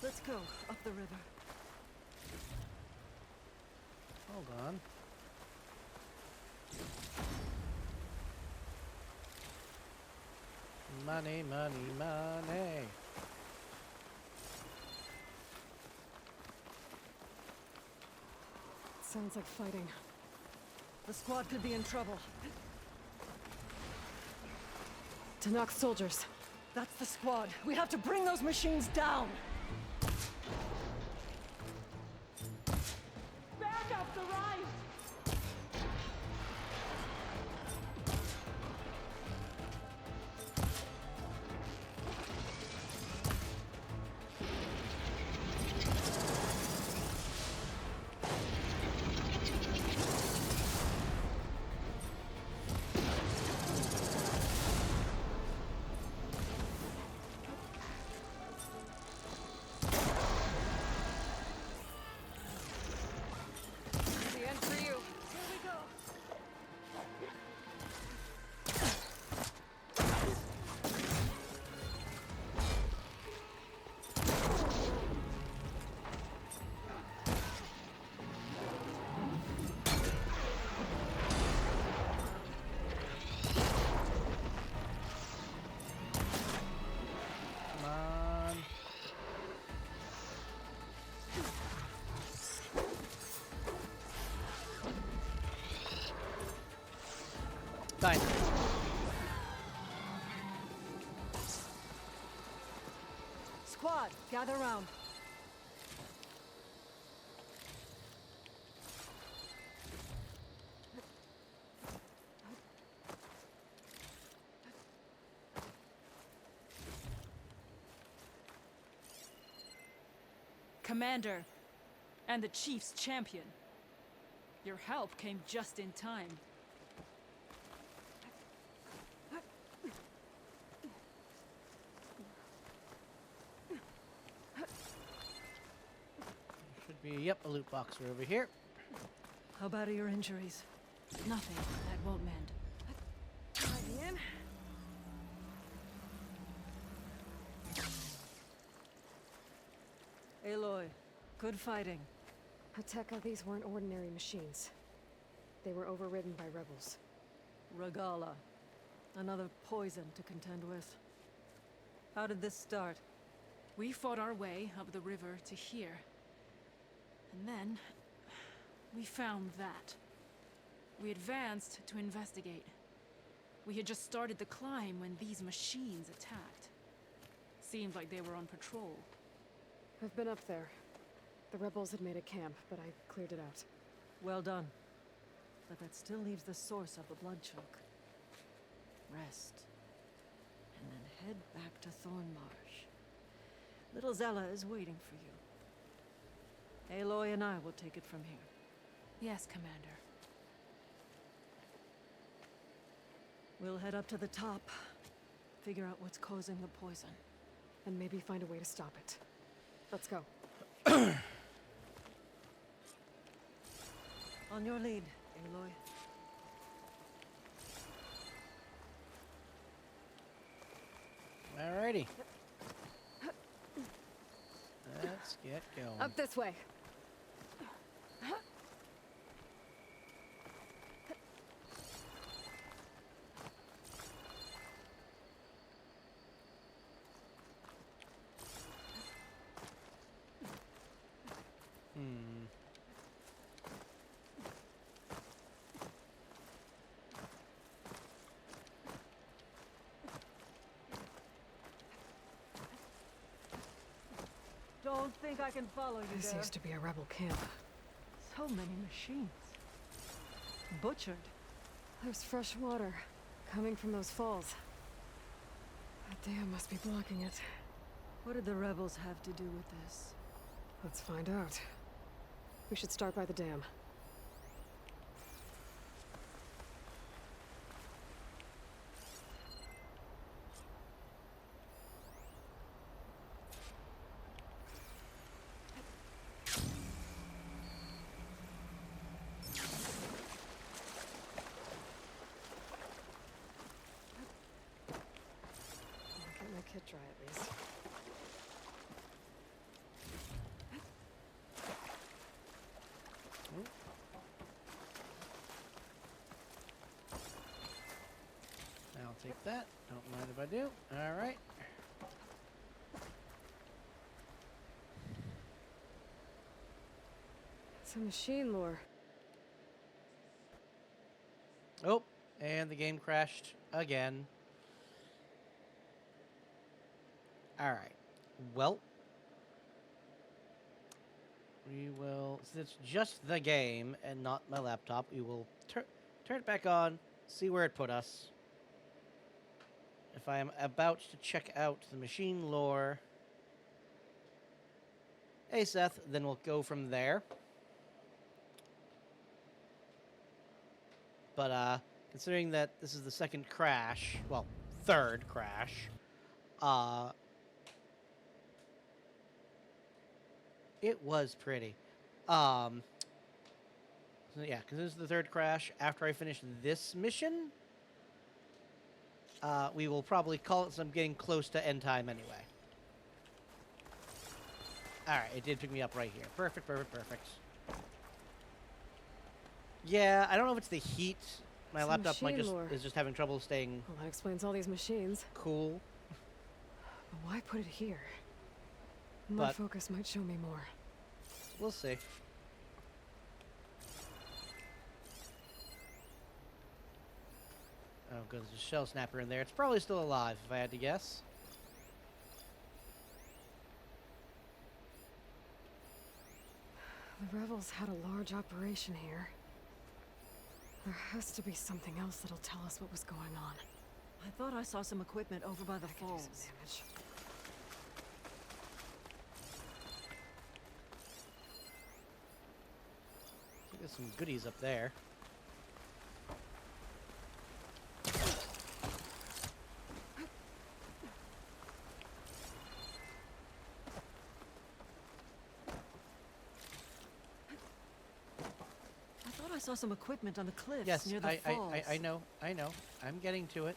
Speaker 12: Let's go, up the river.
Speaker 1: Hold on. Money, money, money.
Speaker 2: Sounds like fighting.
Speaker 12: The squad could be in trouble.
Speaker 2: To knock soldiers.
Speaker 12: That's the squad. We have to bring those machines down! Back up the right!
Speaker 2: The end for you.
Speaker 12: Here we go!
Speaker 1: Come on. Fine.
Speaker 12: Squad, gather round.
Speaker 15: Commander, and the Chief's champion. Your help came just in time.
Speaker 1: Should be, yep, a loot box over here.
Speaker 12: How bad are your injuries?
Speaker 13: Nothing. That won't mend.
Speaker 2: Diving in.
Speaker 12: Aloy, good fighting.
Speaker 2: Hateka, these weren't ordinary machines. They were overridden by rebels.
Speaker 12: Regala. Another poison to contend with. How did this start?
Speaker 15: We fought our way up the river to here. And then, we found that. We advanced to investigate. We had just started the climb when these machines attacked. Seemed like they were on patrol.
Speaker 2: I've been up there. The rebels had made a camp, but I cleared it out.
Speaker 12: Well done. But that still leaves the source of the blood choke. Rest. And then head back to Thornmarsh. Little Zella is waiting for you. Aloy and I will take it from here.
Speaker 15: Yes, Commander.
Speaker 12: We'll head up to the top. Figure out what's causing the poison.
Speaker 2: And maybe find a way to stop it. Let's go.
Speaker 12: On your lead, Aloy.
Speaker 1: Alrighty. Let's get going.
Speaker 2: Up this way.
Speaker 12: Don't think I can follow you
Speaker 2: This
Speaker 12: there.
Speaker 2: used to be a rebel camp.
Speaker 12: So many machines. Butchered.
Speaker 2: There's fresh water coming from those falls. That dam must be blocking it.
Speaker 12: What did the rebels have to do with this?
Speaker 2: Let's find out. We should start by the dam.
Speaker 1: take that. Don't mind if I do. Alright.
Speaker 2: It's a machine lore.
Speaker 1: Oh, and the game crashed again. Alright. Well, we will, since it's just the game and not my laptop, we will turn it back on, see where it put us. If I am about to check out the machine lore, hey Seth, then we'll go from there. But considering that this is the second crash, well, third crash, it was pretty. So yeah, because this is the third crash. After I finish this mission, we will probably call it, so I'm getting close to end time anyway. Alright, it did pick me up right here. Perfect, perfect, perfect. Yeah, I don't know if it's the heat. My
Speaker 2: Some
Speaker 1: laptop might
Speaker 2: machine lore.
Speaker 1: is just having trouble staying
Speaker 2: Well, that explains all these machines.
Speaker 1: cool.
Speaker 2: But why put it here? My
Speaker 1: But-
Speaker 2: focus might show me more.
Speaker 1: We'll see. Oh, good. There's a shell snapper in there. It's probably still alive, if I had to guess.
Speaker 2: The rebels had a large operation here. There has to be something else that'll tell us what was going on.
Speaker 12: I thought I saw some equipment over by the
Speaker 2: That could do some
Speaker 12: falls.
Speaker 2: damage.
Speaker 1: I think there's some goodies up there.
Speaker 12: I thought I saw some equipment on the cliffs
Speaker 1: Yes,
Speaker 12: near the falls.
Speaker 1: I know. I'm getting to it.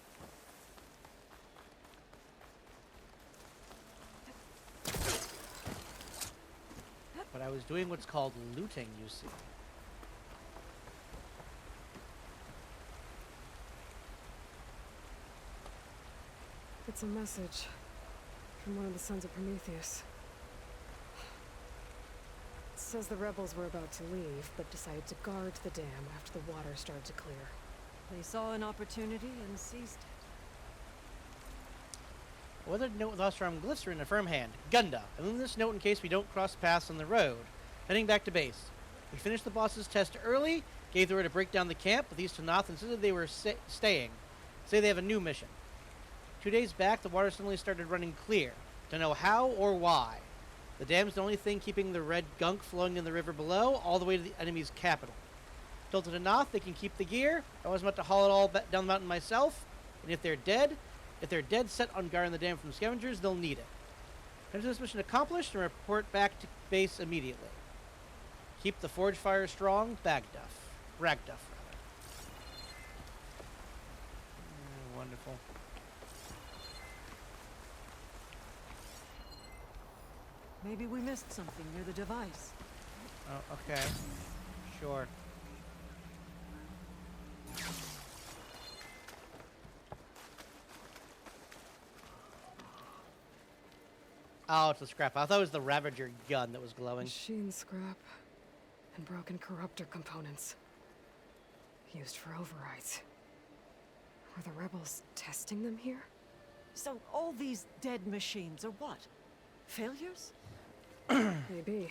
Speaker 1: But I was doing what's called looting, you see.
Speaker 2: It's a message from one of the Sons of Prometheus. It says the rebels were about to leave, but decided to guard the dam after the water started to clear.
Speaker 12: They saw an opportunity and seized it.
Speaker 1: A weathered note with Ostrom glycerin in a firm hand. Gunda. I leave this note in case we don't cross paths on the road. Heading back to base. We finished the boss's test early, gave the order to break down the camp, but these Tanath insisted they were staying. Say they have a new mission. 2 days back, the water suddenly started running clear. Don't know how or why. The dam's the only thing keeping the red gunk flowing in the river below, all the way to the enemy's capital. Told the Tanath they can keep the gear. I was about to haul it all down the mountain myself, and if they're dead set on guarding the dam from scavengers, they'll need it. Consider this mission accomplished and report back to base immediately. Keep the forge fire strong, Ragduff, rather. Wonderful.
Speaker 12: Maybe we missed something near the device.
Speaker 1: Oh, okay. Sure. Oh, it's the scrap. I thought it was the Ravager gun that was glowing.
Speaker 2: Machine scrap and broken corruptor components. Used for overrides. Were the rebels testing them here?
Speaker 12: So all these dead machines are what? Failures?
Speaker 2: Maybe.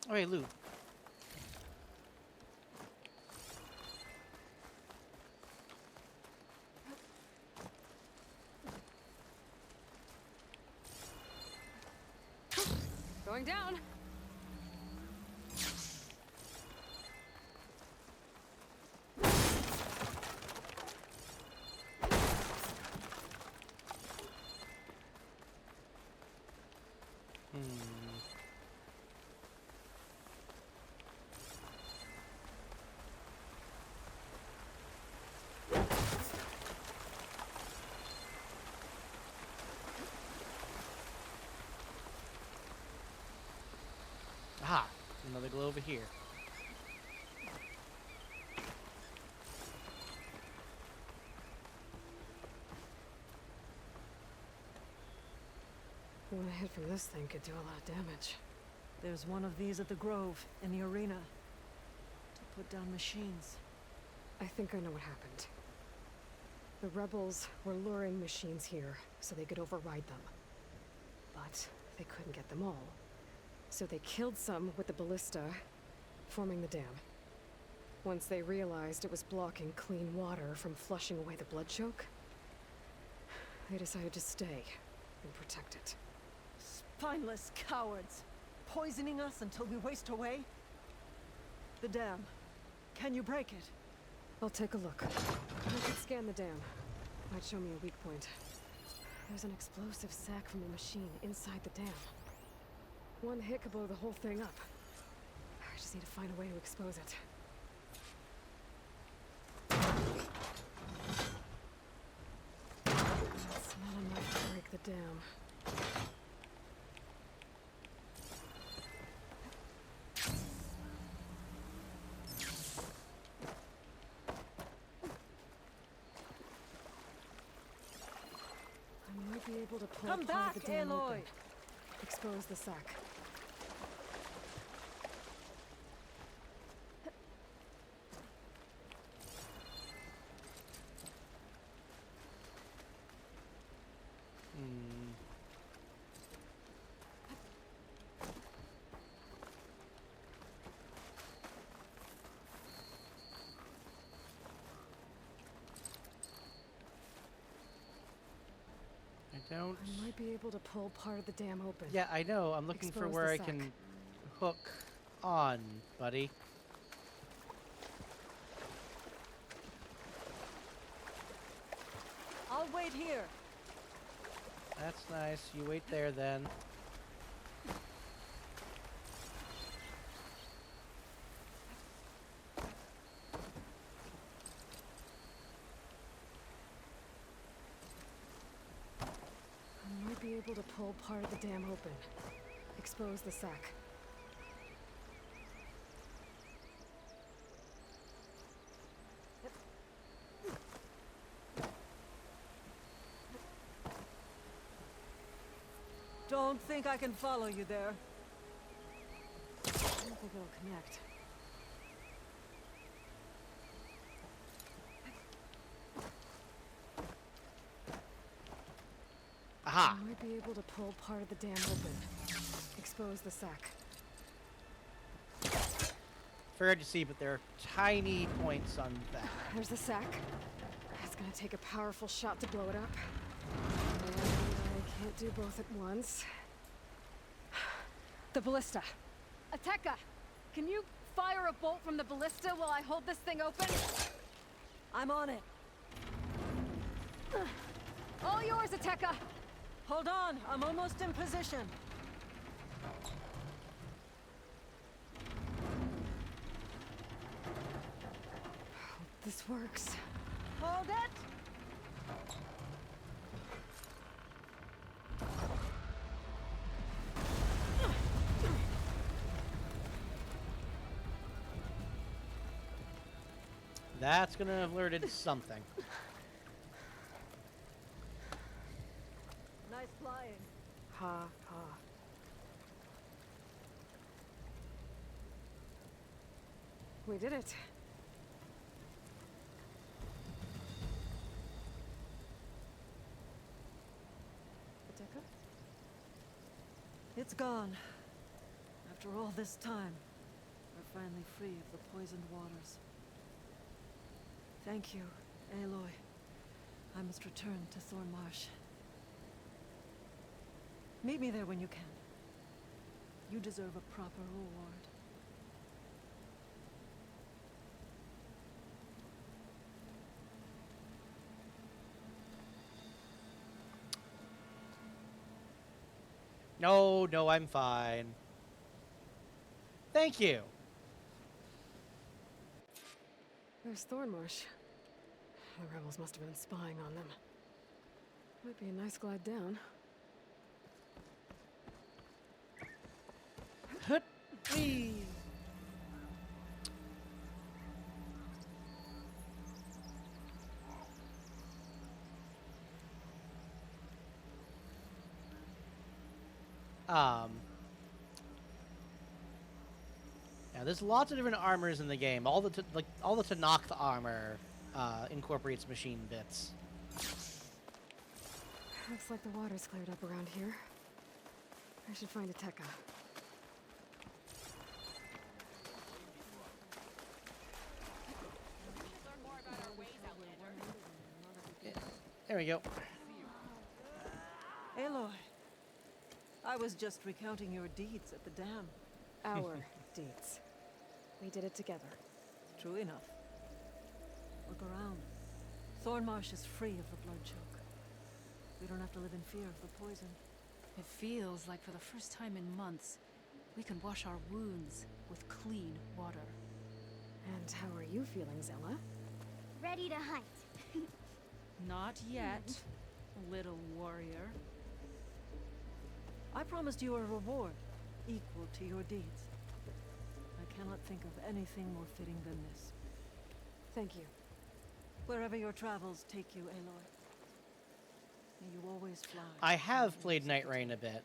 Speaker 1: Oh, hey, loot.
Speaker 2: Going down.
Speaker 1: they glow over here.
Speaker 2: One hit from this thing could do a lot of damage.
Speaker 12: There's one of these at the Grove, in the arena. To put down machines.
Speaker 2: I think I know what happened. The rebels were luring machines here so they could override them. But they couldn't get them all. So they killed some with the ballista, forming the dam. Once they realized it was blocking clean water from flushing away the blood choke, they decided to stay and protect it.
Speaker 12: Spineless cowards! Poisoning us until we waste away? The dam. Can you break it?
Speaker 2: I'll take a look. I could scan the dam. Might show me a weak point. There's an explosive sac from a machine inside the dam. One hit could blow the whole thing up. I just need to find a way to expose it. It's not enough to break the dam. I might be able to pull
Speaker 12: Come
Speaker 2: part
Speaker 12: back,
Speaker 2: of the dam
Speaker 12: Aloy!
Speaker 2: open. Expose the sac.
Speaker 1: Don't.
Speaker 2: I might be able to pull part of the dam open.
Speaker 1: Yeah, I know. I'm looking for
Speaker 2: Expose
Speaker 1: where
Speaker 2: the
Speaker 1: I
Speaker 2: sac.
Speaker 1: can hook on, buddy.
Speaker 12: I'll wait here.
Speaker 1: That's nice. You wait there then.
Speaker 2: I might be able to pull part of the dam open. Expose the sac.
Speaker 12: Don't think I can follow you there.
Speaker 2: I don't think it'll connect.
Speaker 1: Aha!
Speaker 2: I might be able to pull part of the dam open. Expose the sac.
Speaker 1: Very hard to see, but there are tiny points on that.
Speaker 2: There's the sac. It's gonna take a powerful shot to blow it up. And I can't do both at once. The ballista.
Speaker 16: Ateka, can you fire a bolt from the ballista while I hold this thing open?
Speaker 12: I'm on it.
Speaker 16: All yours, Ateka.
Speaker 12: Hold on, I'm almost in position.
Speaker 2: This works.
Speaker 12: Hold it!
Speaker 1: That's gonna have alerted something.
Speaker 12: Nice flying.
Speaker 2: Ha ha. We did it. Ateka?
Speaker 12: It's gone. After all this time, we're finally free of the poisoned waters. Thank you, Aloy. I must return to Thornmarsh. Meet me there when you can. You deserve a proper reward.
Speaker 1: No, no, I'm fine. Thank you.
Speaker 2: There's Thornmarsh. The rebels must have been spying on them. Might be a nice glide down.
Speaker 1: Whee! Yeah, there's lots of different armors in the game. All the Tanakh armor incorporates machine bits.
Speaker 2: Looks like the water's cleared up around here. I should find a Tekka.
Speaker 1: There we go.
Speaker 12: Aloy, I was just recounting your deeds at the dam.
Speaker 2: Our deeds. We did it together.
Speaker 12: True enough. Look around. Thornmarsh is free of the blood choke. We don't have to live in fear of the poison.
Speaker 15: It feels like for the first time in months, we can wash our wounds with clean water.
Speaker 2: And how are you feeling, Zella?
Speaker 10: Ready to hunt.
Speaker 15: Not yet, little warrior.
Speaker 12: I promised you a reward equal to your deeds. I cannot think of anything more fitting than this.
Speaker 2: Thank you.
Speaker 12: Wherever your travels take you, Aloy. May you always fly.
Speaker 1: I have played Night Rain a bit.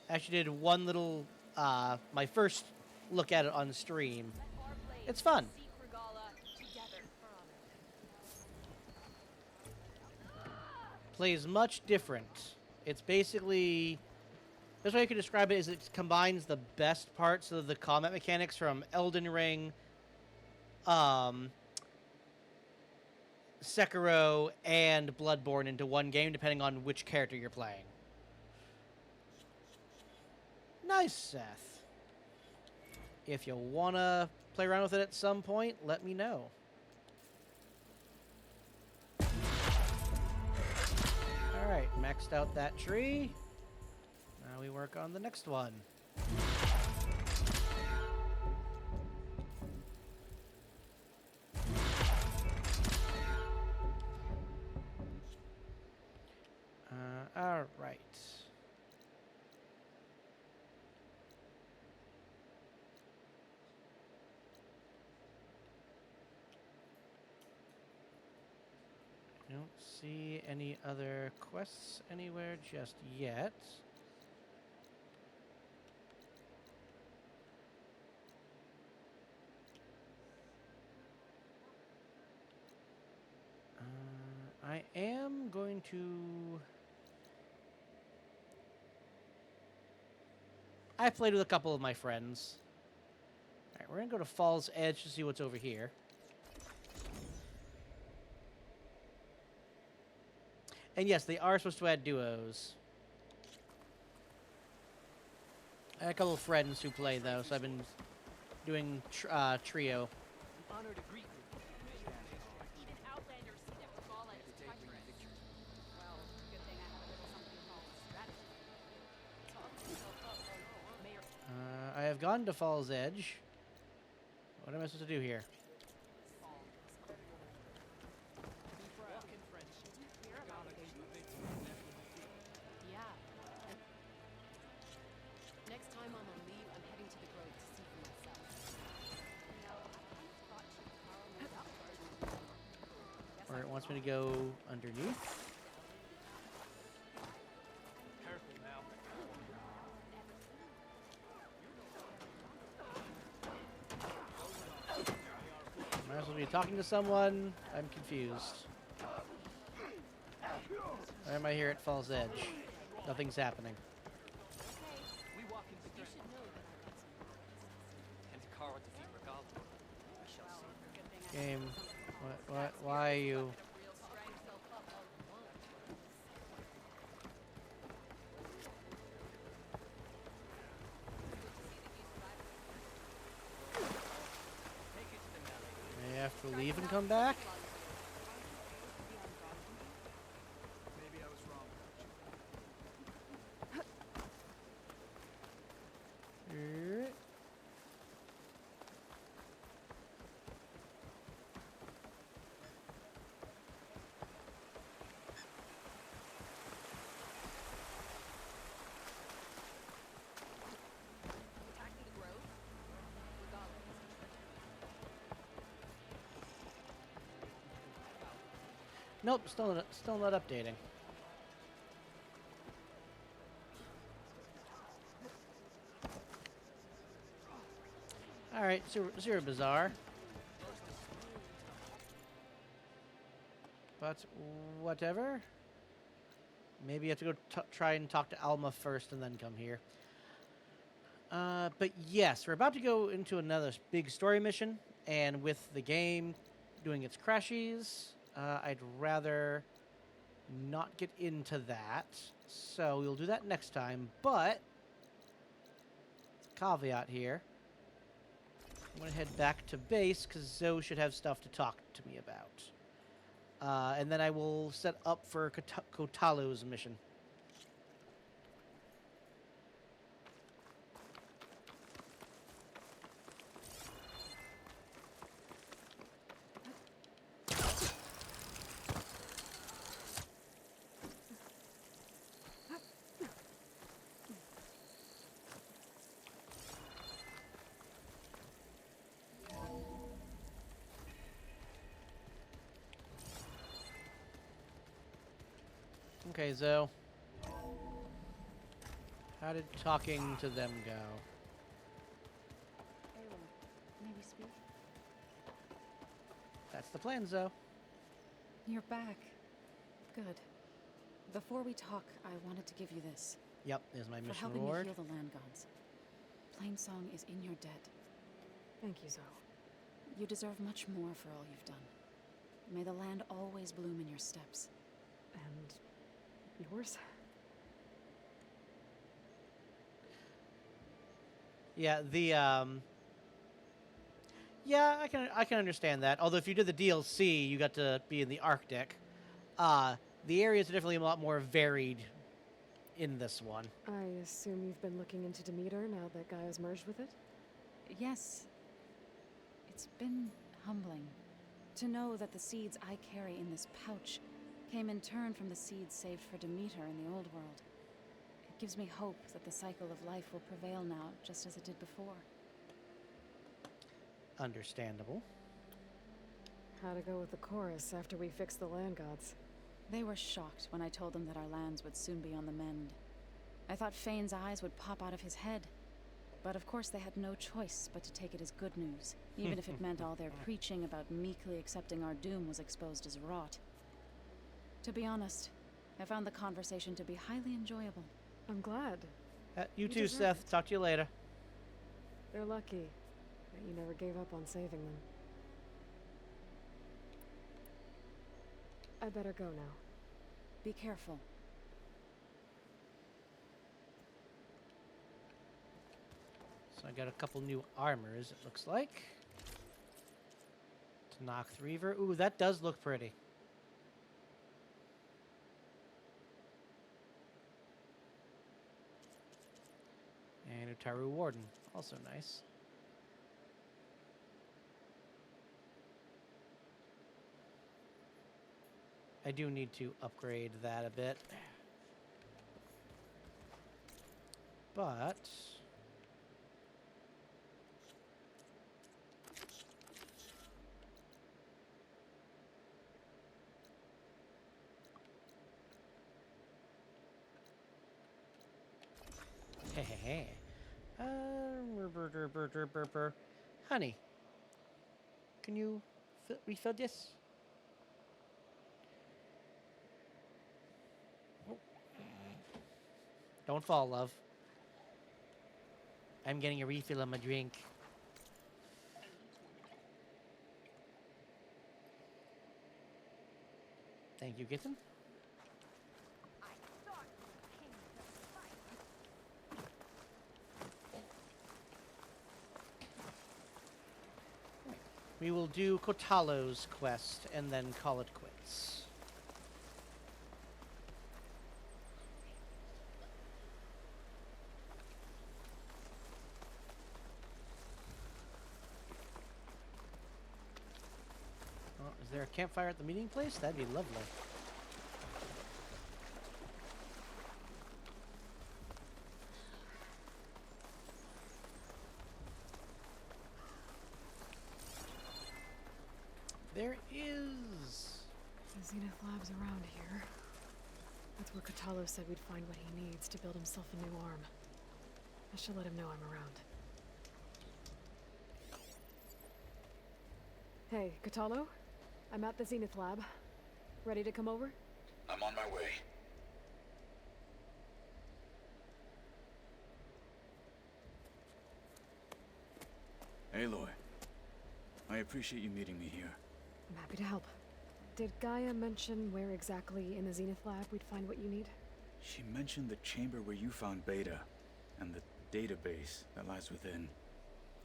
Speaker 1: Actually did one little, my first look at it on stream. It's fun. Plays much different. It's basically, best way I could describe it is it combines the best parts of the combat mechanics from Elden Ring, Sekiro, and Bloodborne into one game, depending on which character you're playing. Nice, Seth. If you want to play around with it at some point, let me know. Alright, maxed out that tree. Now we work on the next one. Alright. I don't see any other quests anywhere just yet. I am going to... I played with a couple of my friends. Alright, we're gonna go to Fall's Edge to see what's over here. And yes, they are supposed to add duos. I had a couple of friends who play, though, so I've been doing trio.
Speaker 14: Honor to greet you.
Speaker 1: I have gone to Fall's Edge. What am I supposed to do here?
Speaker 11: Next time I'm on leave, I'm heading to the grove to see for myself.
Speaker 1: Or it wants me to go underneath.
Speaker 14: Careful now.
Speaker 1: Might as well be talking to someone. I'm confused. Why am I here at Fall's Edge? Nothing's happening.
Speaker 14: We walk into the and Kara defeat Guerrilla. We shall see.
Speaker 1: Game. What? Why are you? May I have to leave and come back?
Speaker 14: Maybe I was wrong.
Speaker 1: Alright. Nope, still not updating. Alright, zero bizarre. But whatever. Maybe you have to go try and talk to Alma first and then come here. But yes, we're about to go into another big story mission. And with the game doing its crashes, I'd rather not get into that. So we'll do that next time. But, caveat here. I'm going to head back to base because Zoe should have stuff to talk to me about. And then I will set up for Kotalo's mission. Okay, Zoe. How did talking to them go?
Speaker 13: They will maybe speak.
Speaker 1: That's the plan, Zoe.
Speaker 13: You're back. Good. Before we talk, I wanted to give you this.
Speaker 1: Yep, there's my
Speaker 13: For
Speaker 1: mission
Speaker 13: helping
Speaker 1: reward.
Speaker 13: me heal the land gods. Plainsong is in your debt.
Speaker 2: Thank you, Zoe.
Speaker 13: You deserve much more for all you've done. May the land always bloom in your steps.
Speaker 2: And yours?
Speaker 1: Yeah, yeah, I can understand that. Although if you did the DLC, you got to be in the Arctic. The areas are definitely a lot more varied in this one.
Speaker 2: I assume you've been looking into Demeter now that Gaia's merged with it?
Speaker 13: Yes. It's been humbling to know that the seeds I carry in this pouch came in turn from the seeds saved for Demeter in the old world. It gives me hope that the cycle of life will prevail now, just as it did before.
Speaker 1: Understandable.
Speaker 2: How to go with the chorus after we fix the land gods?
Speaker 13: They were shocked when I told them that our lands would soon be on the mend. I thought Fane's eyes would pop out of his head. But of course they had no choice but to take it as good news, even if it meant all their preaching about meekly accepting our doom was exposed as rot. To be honest, I found the conversation to be highly enjoyable.
Speaker 2: I'm glad.
Speaker 1: You too, Seth. Talk to you later.
Speaker 2: They're lucky that you never gave up on saving them. I better go now.
Speaker 13: Be careful.
Speaker 1: So I got a couple new armors, it looks like. To knock the Reaver. Ooh, that does look pretty. And Utaru Warden, also nice. I do need to upgrade that a bit. But hey. Honey, can you refill this? Oh. Don't fall, love. I'm getting a refill on my drink. Thank you, kitten. We will do Kotalo's quest and then call it quits. Oh, is there a campfire at the meeting place? That'd be lovely. There is.
Speaker 2: The Zenith Lab's around here. That's where Kotalo said we'd find what he needs to build himself a new arm. I should let him know I'm around. Hey, Catalo? I'm at the Zenith lab. Ready to come over?
Speaker 6: I'm on my way. Aloy, I appreciate you meeting me here.
Speaker 2: I'm happy to help. Did Gaia mention where exactly in the Zenith lab we'd find what you need?
Speaker 6: She mentioned the chamber where you found Beta, and the database that lies within.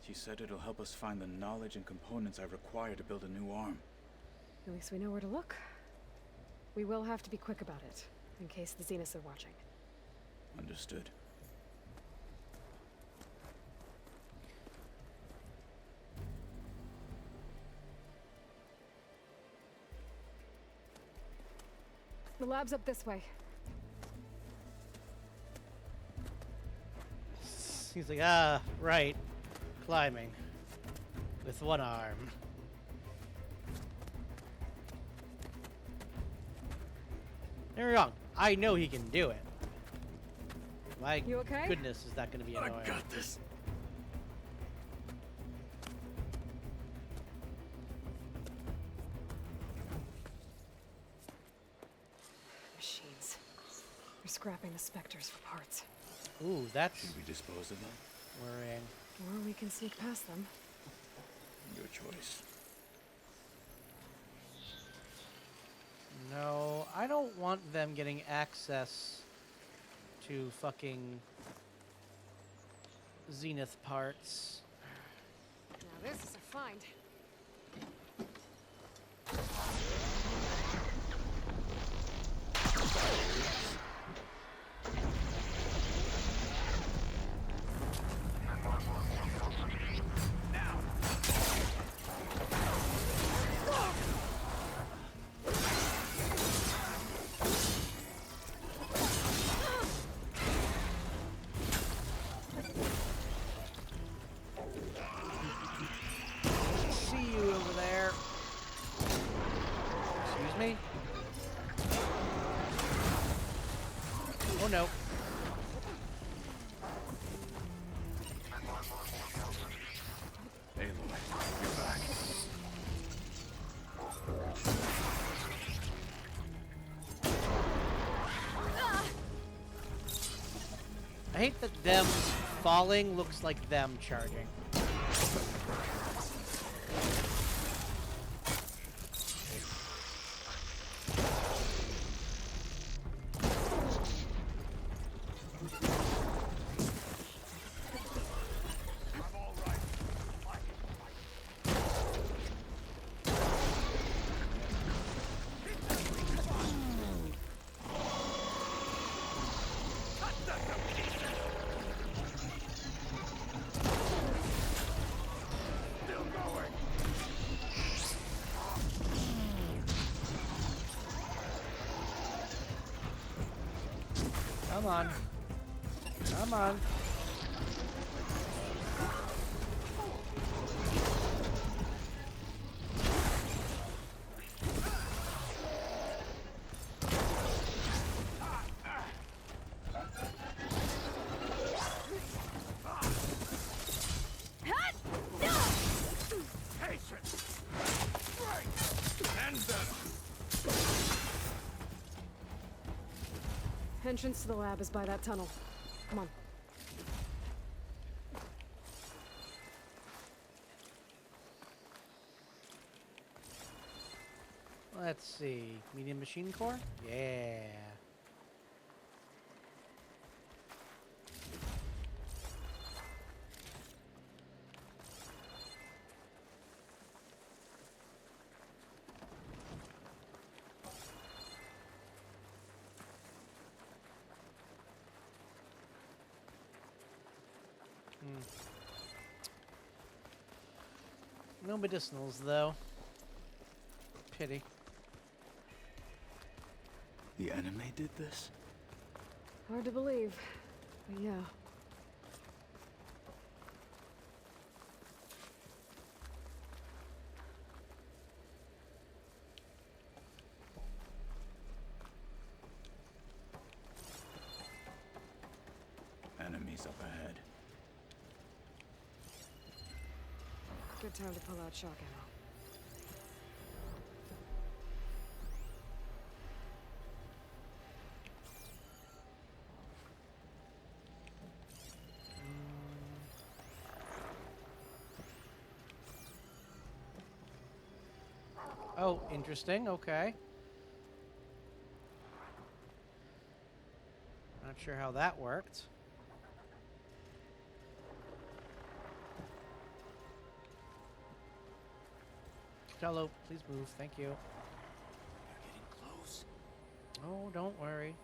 Speaker 6: She said it'll help us find the knowledge and components I require to build a new arm.
Speaker 2: At least we know where to look. We will have to be quick about it, in case the Zeniths are watching.
Speaker 6: Understood.
Speaker 2: The lab's up this way.
Speaker 1: He's like, right. Climbing. With one arm. Don't get me wrong. I know he can do it. My
Speaker 2: You okay?
Speaker 1: goodness, is that going to be annoying.
Speaker 6: I got this.
Speaker 2: Machines. They're scrapping the specters for parts.
Speaker 1: Ooh, that's
Speaker 6: Should we dispose of them?
Speaker 1: worrying.
Speaker 2: Or we can sneak past them.
Speaker 6: Your choice.
Speaker 1: No, I don't want them getting access to fucking Zenith parts.
Speaker 2: Now this is a find.
Speaker 1: See you over there. Excuse me? Oh no.
Speaker 6: Aloy, you're back.
Speaker 1: I hate that them falling looks like them charging. Come on. Come on.
Speaker 2: Entrance to the lab is by that tunnel. Come on.
Speaker 1: Let's see. Medium machine core? Yeah. No medicinals, though. Pity.
Speaker 6: The enemy did this?
Speaker 2: Hard to believe, but yeah.
Speaker 6: Enemies up ahead.
Speaker 2: Good time to pull out shock ammo.
Speaker 1: Oh, interesting. Okay. Not sure how that worked. Jello, please move. Thank you.
Speaker 6: You're getting close.
Speaker 1: Oh, don't worry.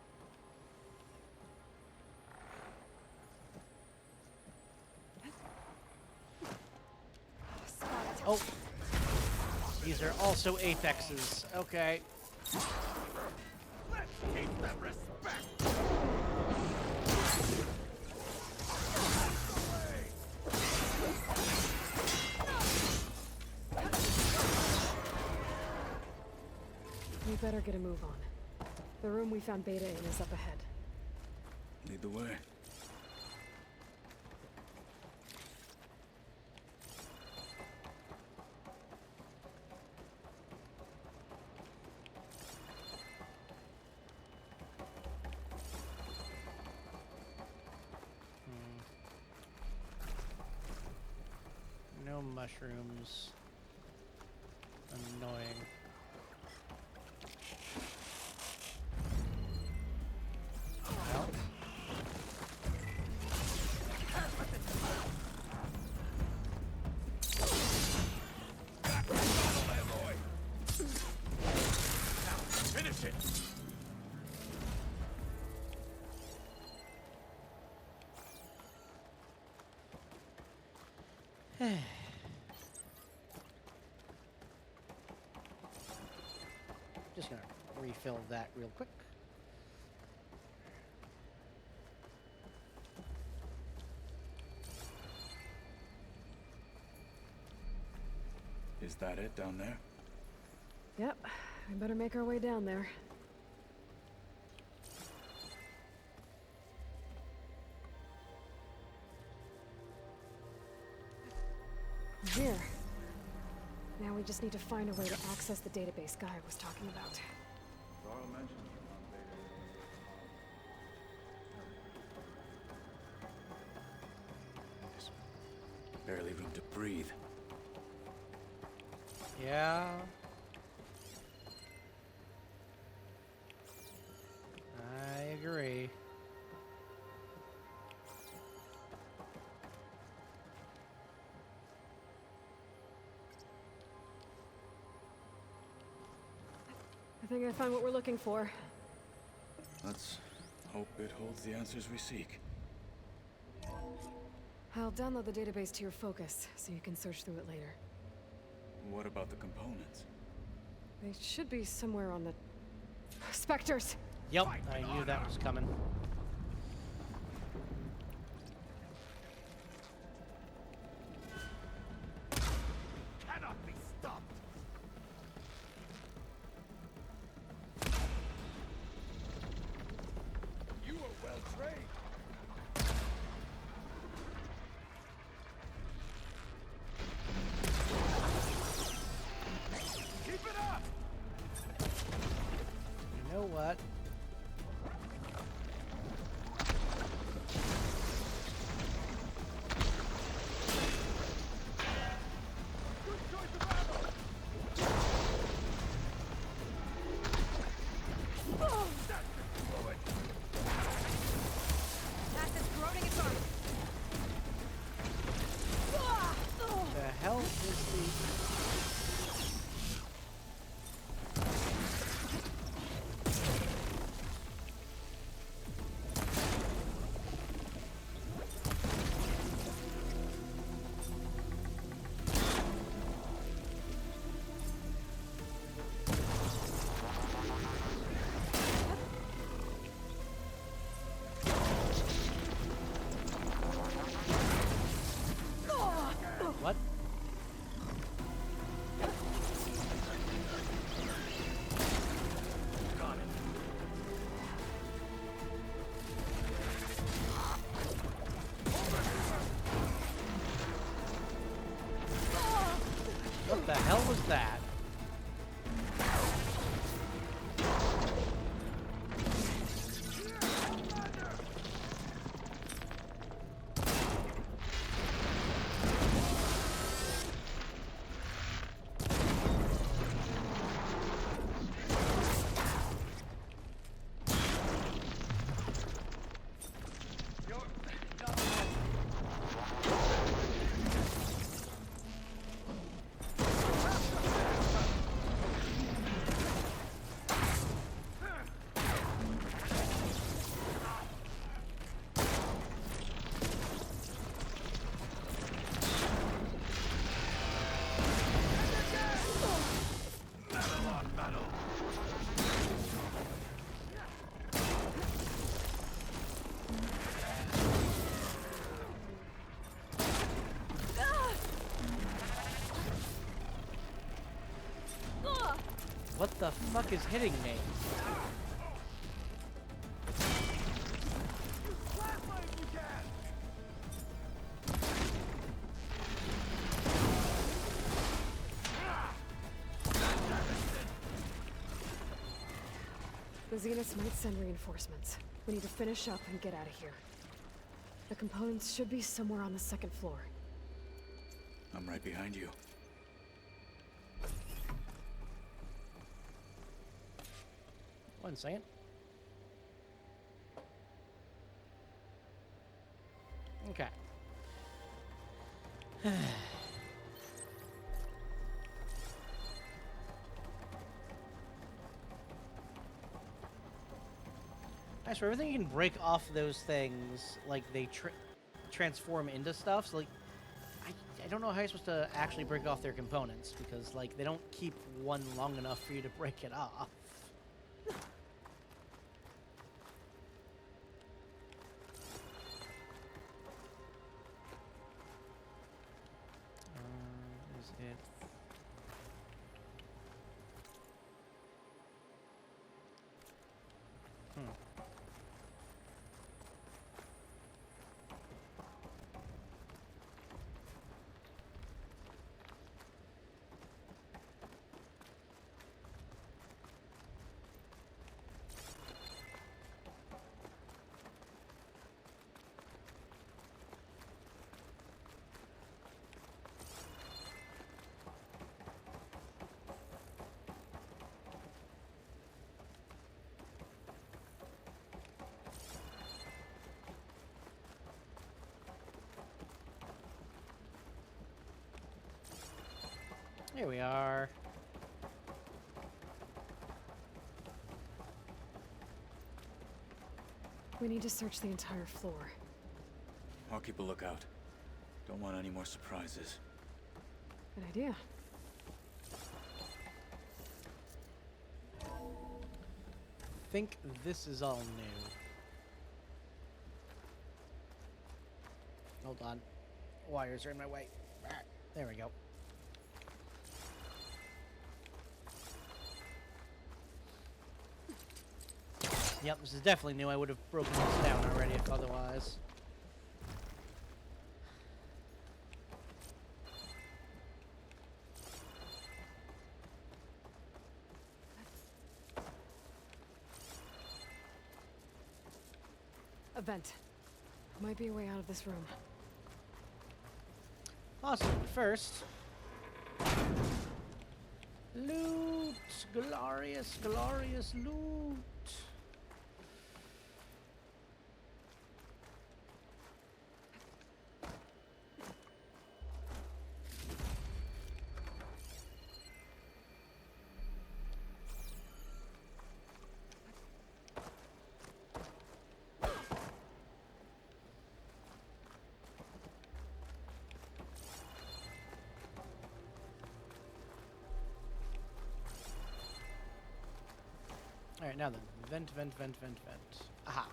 Speaker 1: Oh. These are also apexes. Okay.
Speaker 5: Let's keep them respect.
Speaker 2: We better get a move on. The room we found Beta in is up ahead.
Speaker 6: Lead the way.
Speaker 1: No mushrooms. Annoying. Well.
Speaker 5: Finish it.
Speaker 1: Just gonna refill that real quick.
Speaker 6: Is that it down there?
Speaker 2: Yep, we better make our way down there. Here. Now we just need to find a way to access the database Guy was talking about.
Speaker 6: Carl mentioned There's barely room to breathe.
Speaker 1: Yeah. I agree.
Speaker 2: I think I found what we're looking for.
Speaker 6: Let's hope it holds the answers we seek.
Speaker 2: I'll download the database to your focus, so you can search through it later.
Speaker 6: What about the components?
Speaker 2: They should be somewhere on the... Spectres!
Speaker 1: Yep, I knew that was coming.
Speaker 5: Cannot be stopped. You are well trained. Keep it up.
Speaker 1: You know what?
Speaker 5: Good choice of ammo. That's the fluid.
Speaker 16: That's corroding its armor.
Speaker 1: The hell is the... What?
Speaker 5: Got it.
Speaker 1: What the hell was that? the fuck is hitting me?
Speaker 2: The Zeniths might send reinforcements. We need to finish up and get out of here. The components should be somewhere on the second floor.
Speaker 6: I'm right behind you.
Speaker 1: One second. Okay. Nice, for everything you can break off those things, like they transform into stuff. So like, I don't know how you're supposed to actually break off their components because like they don't keep one long enough for you to break it off. Is it? Here we are.
Speaker 2: We need to search the entire floor.
Speaker 6: I'll keep a lookout. Don't want any more surprises.
Speaker 2: Good idea.
Speaker 1: Think this is all new. Hold on. Wires are in my way. There we go. Yep, this is definitely new. I would have broken this down already if otherwise.
Speaker 2: A vent. Might be a way out of this room.
Speaker 1: Awesome. First, loot! Glorious, glorious loot! Alright, now then. Vent, vent, vent, vent, vent. Aha.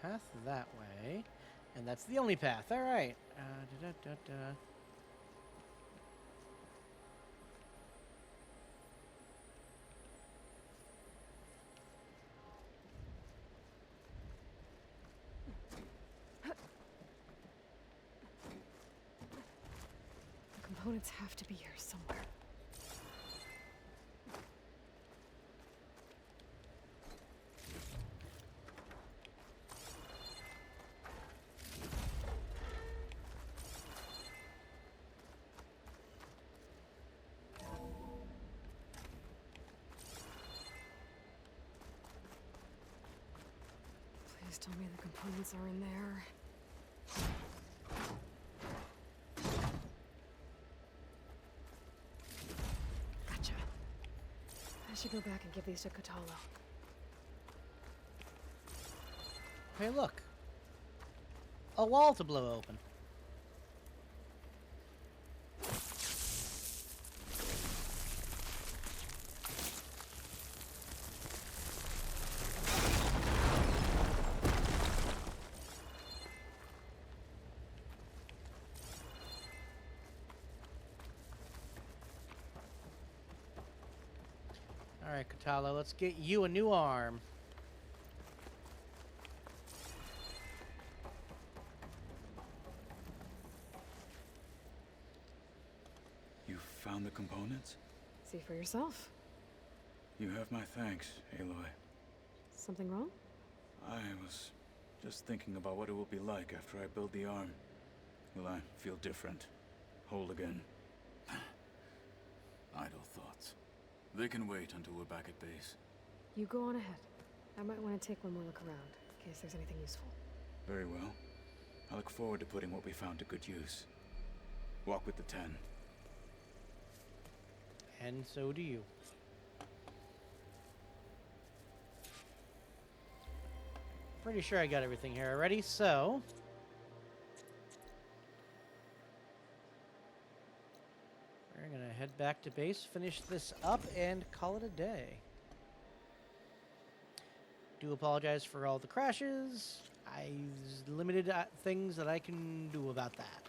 Speaker 1: Path that way. And that's the only path. Alright.
Speaker 2: The components have to be here somewhere. Please tell me the components are in there. Gotcha. I should go back and give these to Kotalo.
Speaker 1: Hey, look. A wall to blow open. All right, Katalo, let's get you a new arm.
Speaker 6: You found the components?
Speaker 2: See for yourself.
Speaker 6: You have my thanks, Aloy.
Speaker 2: Something wrong?
Speaker 6: I was just thinking about what it will be like after I build the arm. Will I feel different? Whole again? Idle thoughts. They can wait until we're back at base.
Speaker 2: You go on ahead. I might want to take one more look around, in case there's anything useful.
Speaker 6: Very well. I look forward to putting what we found to good use. Walk with the 10.
Speaker 1: And so do you. Pretty sure I got everything here already, so... we're gonna head back to base, finish this up, and call it a day. Do apologize for all the crashes. Limited things that I can do about that.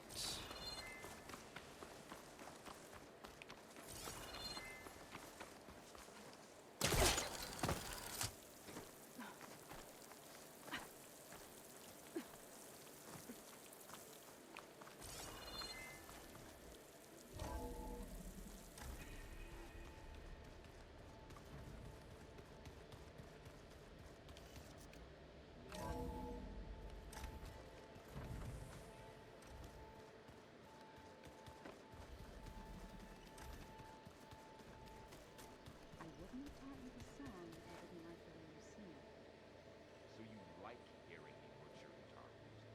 Speaker 4: So you like hearing me butcher guitar music?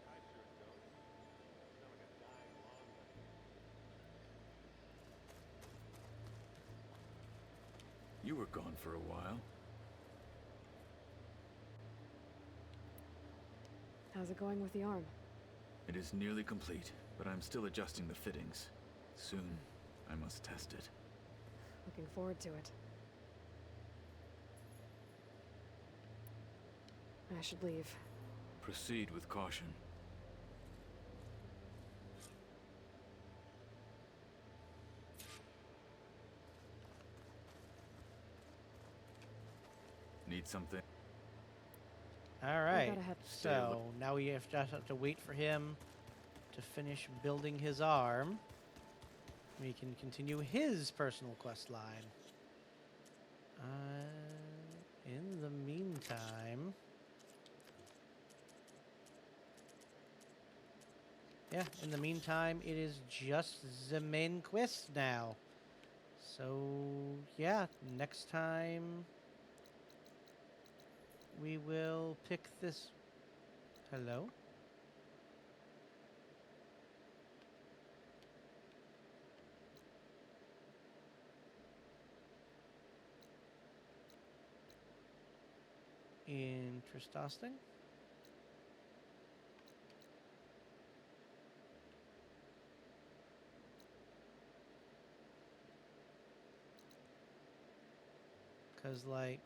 Speaker 8: I sure don't. Sound like a dying long way.
Speaker 6: You were gone for a while.
Speaker 2: How's it going with the arm?
Speaker 6: It is nearly complete, but I'm still adjusting the fittings. Soon, I must test it.
Speaker 2: Looking forward to it. I should leave.
Speaker 6: Proceed with caution. Need something?
Speaker 1: All right.
Speaker 2: gotta have-
Speaker 1: So now we just have to wait for him to finish building his arm. We can continue his personal quest line. In the meantime... yeah, in the meantime, it is just the main quest now. So, yeah, next time we will pick this... hello? Interesting. Because, like...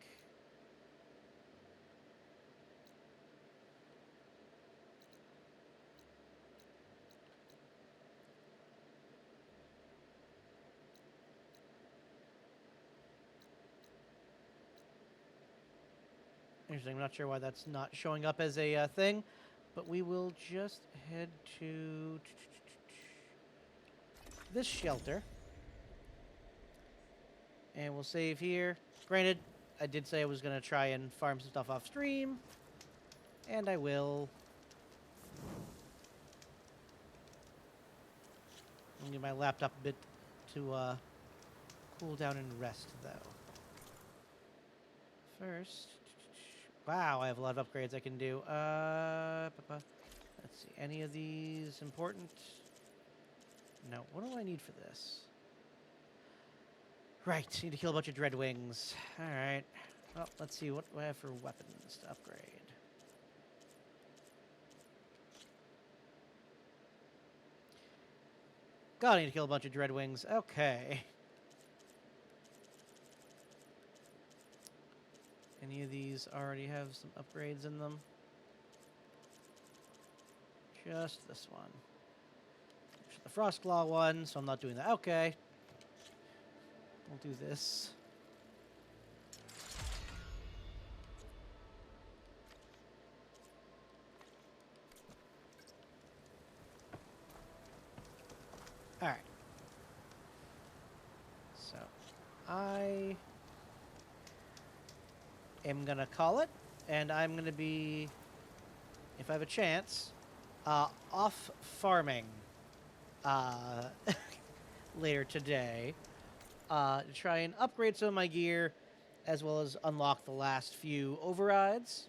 Speaker 1: interesting. I'm not sure why that's not showing up as a thing, but we will just head to this shelter. And we'll save here. Granted, I did say I was going to try and farm some stuff off stream. And I will. I'll need my laptop a bit to cool down and rest, though. First. Wow, I have a lot of upgrades I can do. Let's see. Any of these important? No. What do I need for this? Right, need to kill a bunch of Dreadwings. Alright. Well, let's see what do I have for weapons to upgrade. God, I need to kill a bunch of Dreadwings. Okay. Any of these already have some upgrades in them? Just this one. The Frostclaw one, so I'm not doing that. Okay. We'll do this. I am gonna call it, and I'm gonna be, if I have a chance, off farming later today to try and upgrade some of my gear, as well as unlock the last few overrides,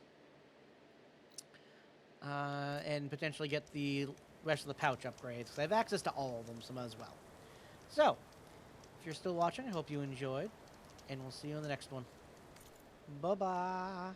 Speaker 1: and potentially get the rest of the pouch upgrades, because I have access to all of them, so might as well. So, if you're still watching, I hope you enjoyed, and we'll see you in the next one. Bye-bye.